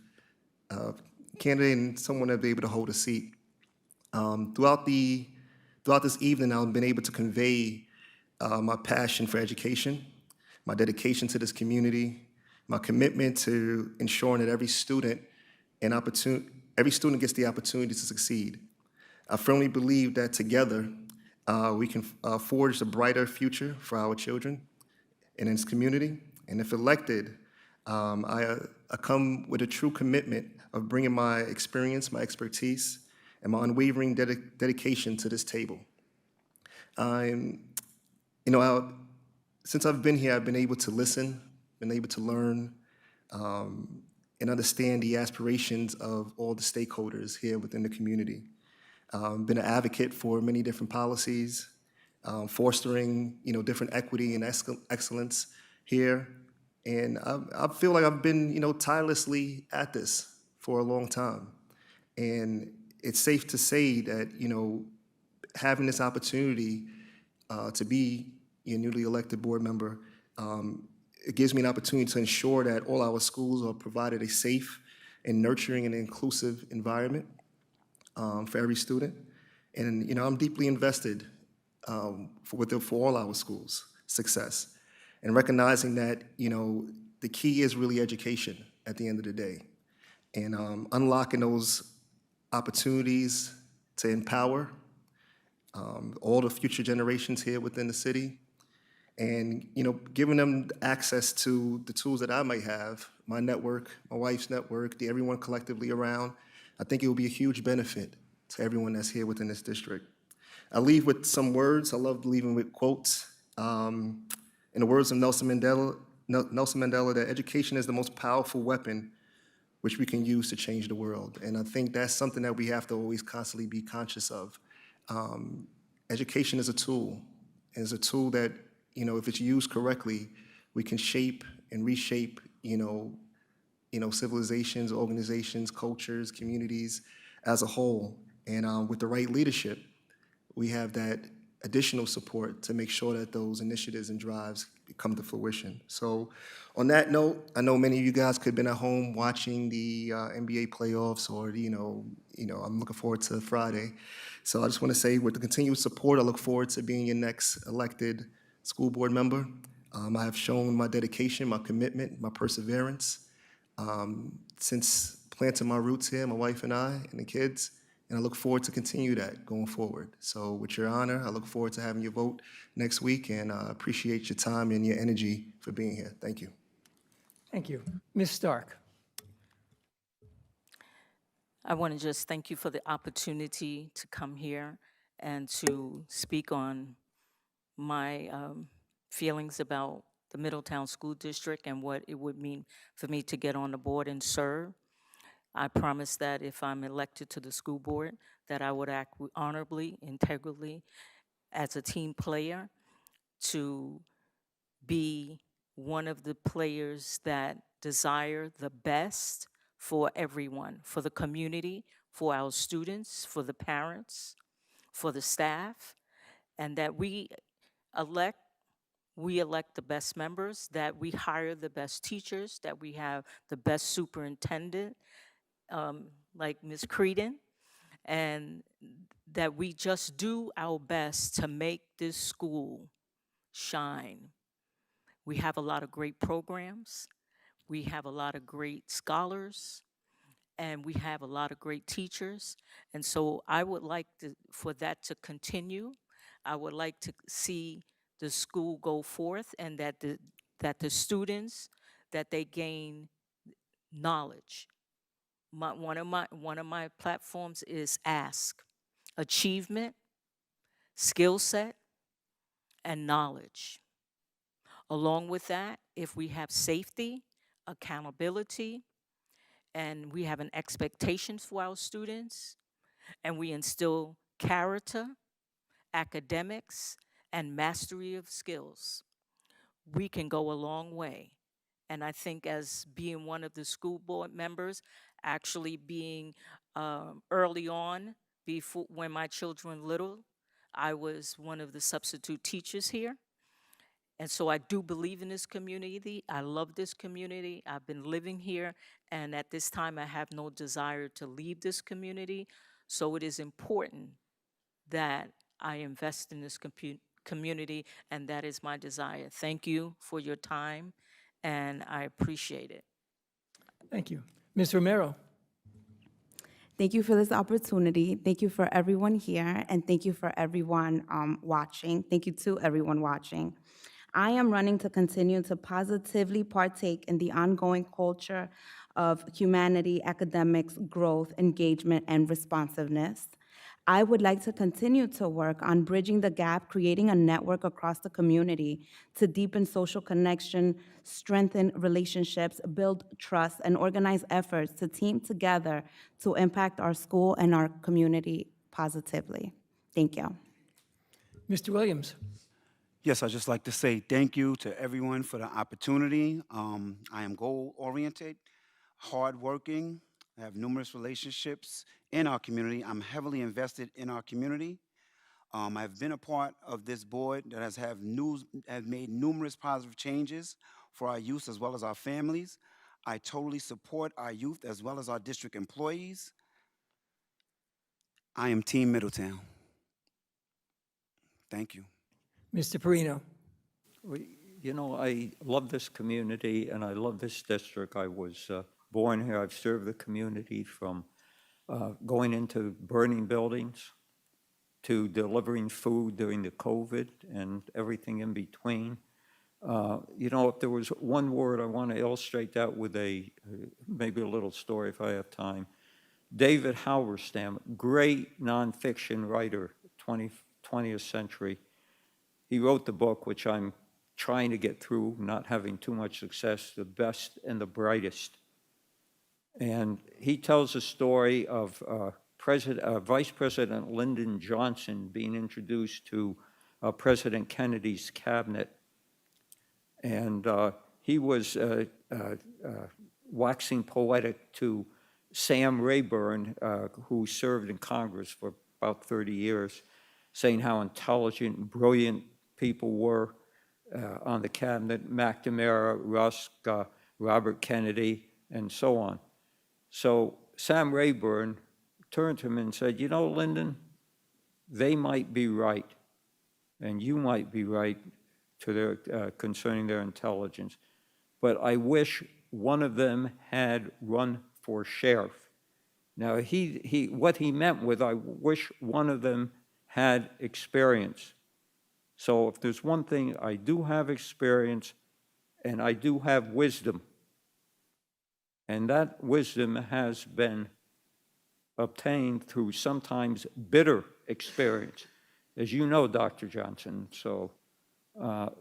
candidate, and someone to be able to hold a seat. Throughout this evening, I've been able to convey my passion for education, my dedication to this community, my commitment to ensuring that every student gets the opportunity to succeed. I firmly believe that together we can forge a brighter future for our children and in this community. And if elected, I come with a true commitment of bringing my experience, my expertise, and my unwavering dedication to this table. Since I've been here, I've been able to listen, been able to learn, and understand the aspirations of all the stakeholders here within the community. Been an advocate for many different policies, fostering, different equity and excellence here. And I feel like I've been, tirelessly at this for a long time. And it's safe to say that, having this opportunity to be a newly elected board member, it gives me an opportunity to ensure that all our schools are provided a safe and nurturing and inclusive environment for every student. And, I'm deeply invested for all our schools' success. And recognizing that, the key is really education at the end of the day. And unlocking those opportunities to empower all the future generations here within the city. And, giving them access to the tools that I might have, my network, my wife's network, everyone collectively around, I think it will be a huge benefit to everyone that's here within this district. I leave with some words. I love leaving with quotes. In the words of Nelson Mandela, that education is the most powerful weapon which we can use to change the world. And I think that's something that we have to always constantly be conscious of. Education is a tool, and it's a tool that, if it's used correctly, we can shape and reshape, civilizations, organizations, cultures, communities as a whole. And with the right leadership, we have that additional support to make sure that those initiatives and drives come to fruition. So on that note, I know many of you guys could have been at home watching the NBA playoffs, or, I'm looking forward to Friday. So I just want to say, with the continued support, I look forward to being your next elected school board member. I have shown my dedication, my commitment, my perseverance since planting my roots here, my wife and I, and the kids. And I look forward to continue that going forward. So with your honor, I look forward to having your vote next week, and I appreciate your time and your energy for being here. Thank you. Thank you. Ms. Stark. I want to just thank you for the opportunity to come here and to speak on my feelings about the Middletown School District and what it would mean for me to get on the board and serve. I promise that if I'm elected to the school board, that I would act honorably, integrally, as a team player, to be one of the players that desire the best for everyone, for the community, for our students, for the parents, for the staff, and that elect we elect the best members, that we hire the best teachers, that we have the best superintendent, like Ms. Creedon, and that we just do our best to make this school shine. We have a lot of great programs, we have a lot of great scholars, and we have a lot of great teachers. And so I would like for that to continue. I would like to see the school go forth, and that the students, that they gain knowledge. One of my platforms is ask, achievement, skill set, and knowledge. Along with that, if we have safety, accountability, and we have an expectation for our students, and we instill character, academics, and mastery of skills, we can go a long way. And I think, as being one of the school board members, actually being early on, before, when my children were little, I was one of the substitute teachers here. And so I do believe in this community. I love this community. I've been living here, and at this time I have no desire to leave this community. So it is important that I invest in this community, and that is my desire. Thank you for your time, and I appreciate it. Thank you. Ms. Romero? Thank you for this opportunity. Thank you for everyone here, and thank you for everyone watching. Thank you to everyone watching. I am running to continue to positively partake in the ongoing culture of humanity, academics, growth, engagement, and responsiveness. I would like to continue to work on bridging the gap, creating a network across the community to deepen social connection, strengthen relationships, build trust, and organize efforts to team together to impact our school and our community positively. Thank you. Mr. Williams? Yes, I'd just like to say thank you to everyone for the opportunity. I am goal-oriented, hardworking. I have numerous relationships in our community. I'm heavily invested in our community. I've been a part of this board that has made numerous positive changes for our youth as well as our families. I totally support our youth as well as our district employees. I am Team Middletown. Thank you. Mr. Perino? You know, I love this community and I love this district. I was born here. I've served the community from going into burning buildings to delivering food during the COVID and everything in between. You know, if there was one word, I want to illustrate that with maybe a little story if I have time. David Halberstam, great nonfiction writer, 20th century. He wrote the book, which I'm trying to get through, not having too much success, The Best and the Brightest. And he tells a story of Vice President Lyndon Johnson being introduced to President Kennedy's cabinet. And he was waxing poetic to Sam Rayburn, who served in Congress for about 30 years, saying how intelligent and brilliant people were on the cabinet, McNamara, Rusk, Robert Kennedy, and so on. So Sam Rayburn turned to him and said, you know, Lyndon, they might be right, and you might be right concerning their intelligence, but I wish one of them had run for sheriff. Now, what he meant with, I wish one of them had experience. So if there's one thing, I do have experience and I do have wisdom. And that wisdom has been obtained through sometimes bitter experience, as you know, Dr. Johnson. So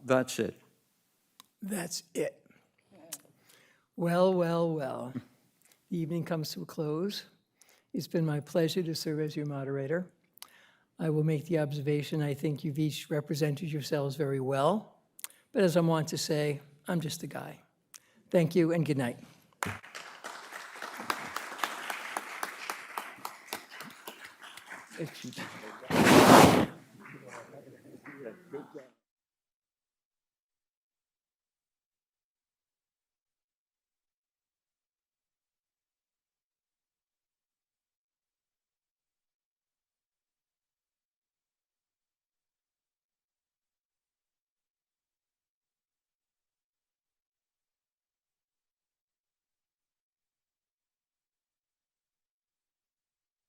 that's it. That's it. Well, well, well. The evening comes to a close. It's been my pleasure to serve as your moderator. I will make the observation, I think you've each represented yourselves very well. But as I want to say, I'm just a guy. Thank you and good night. It's-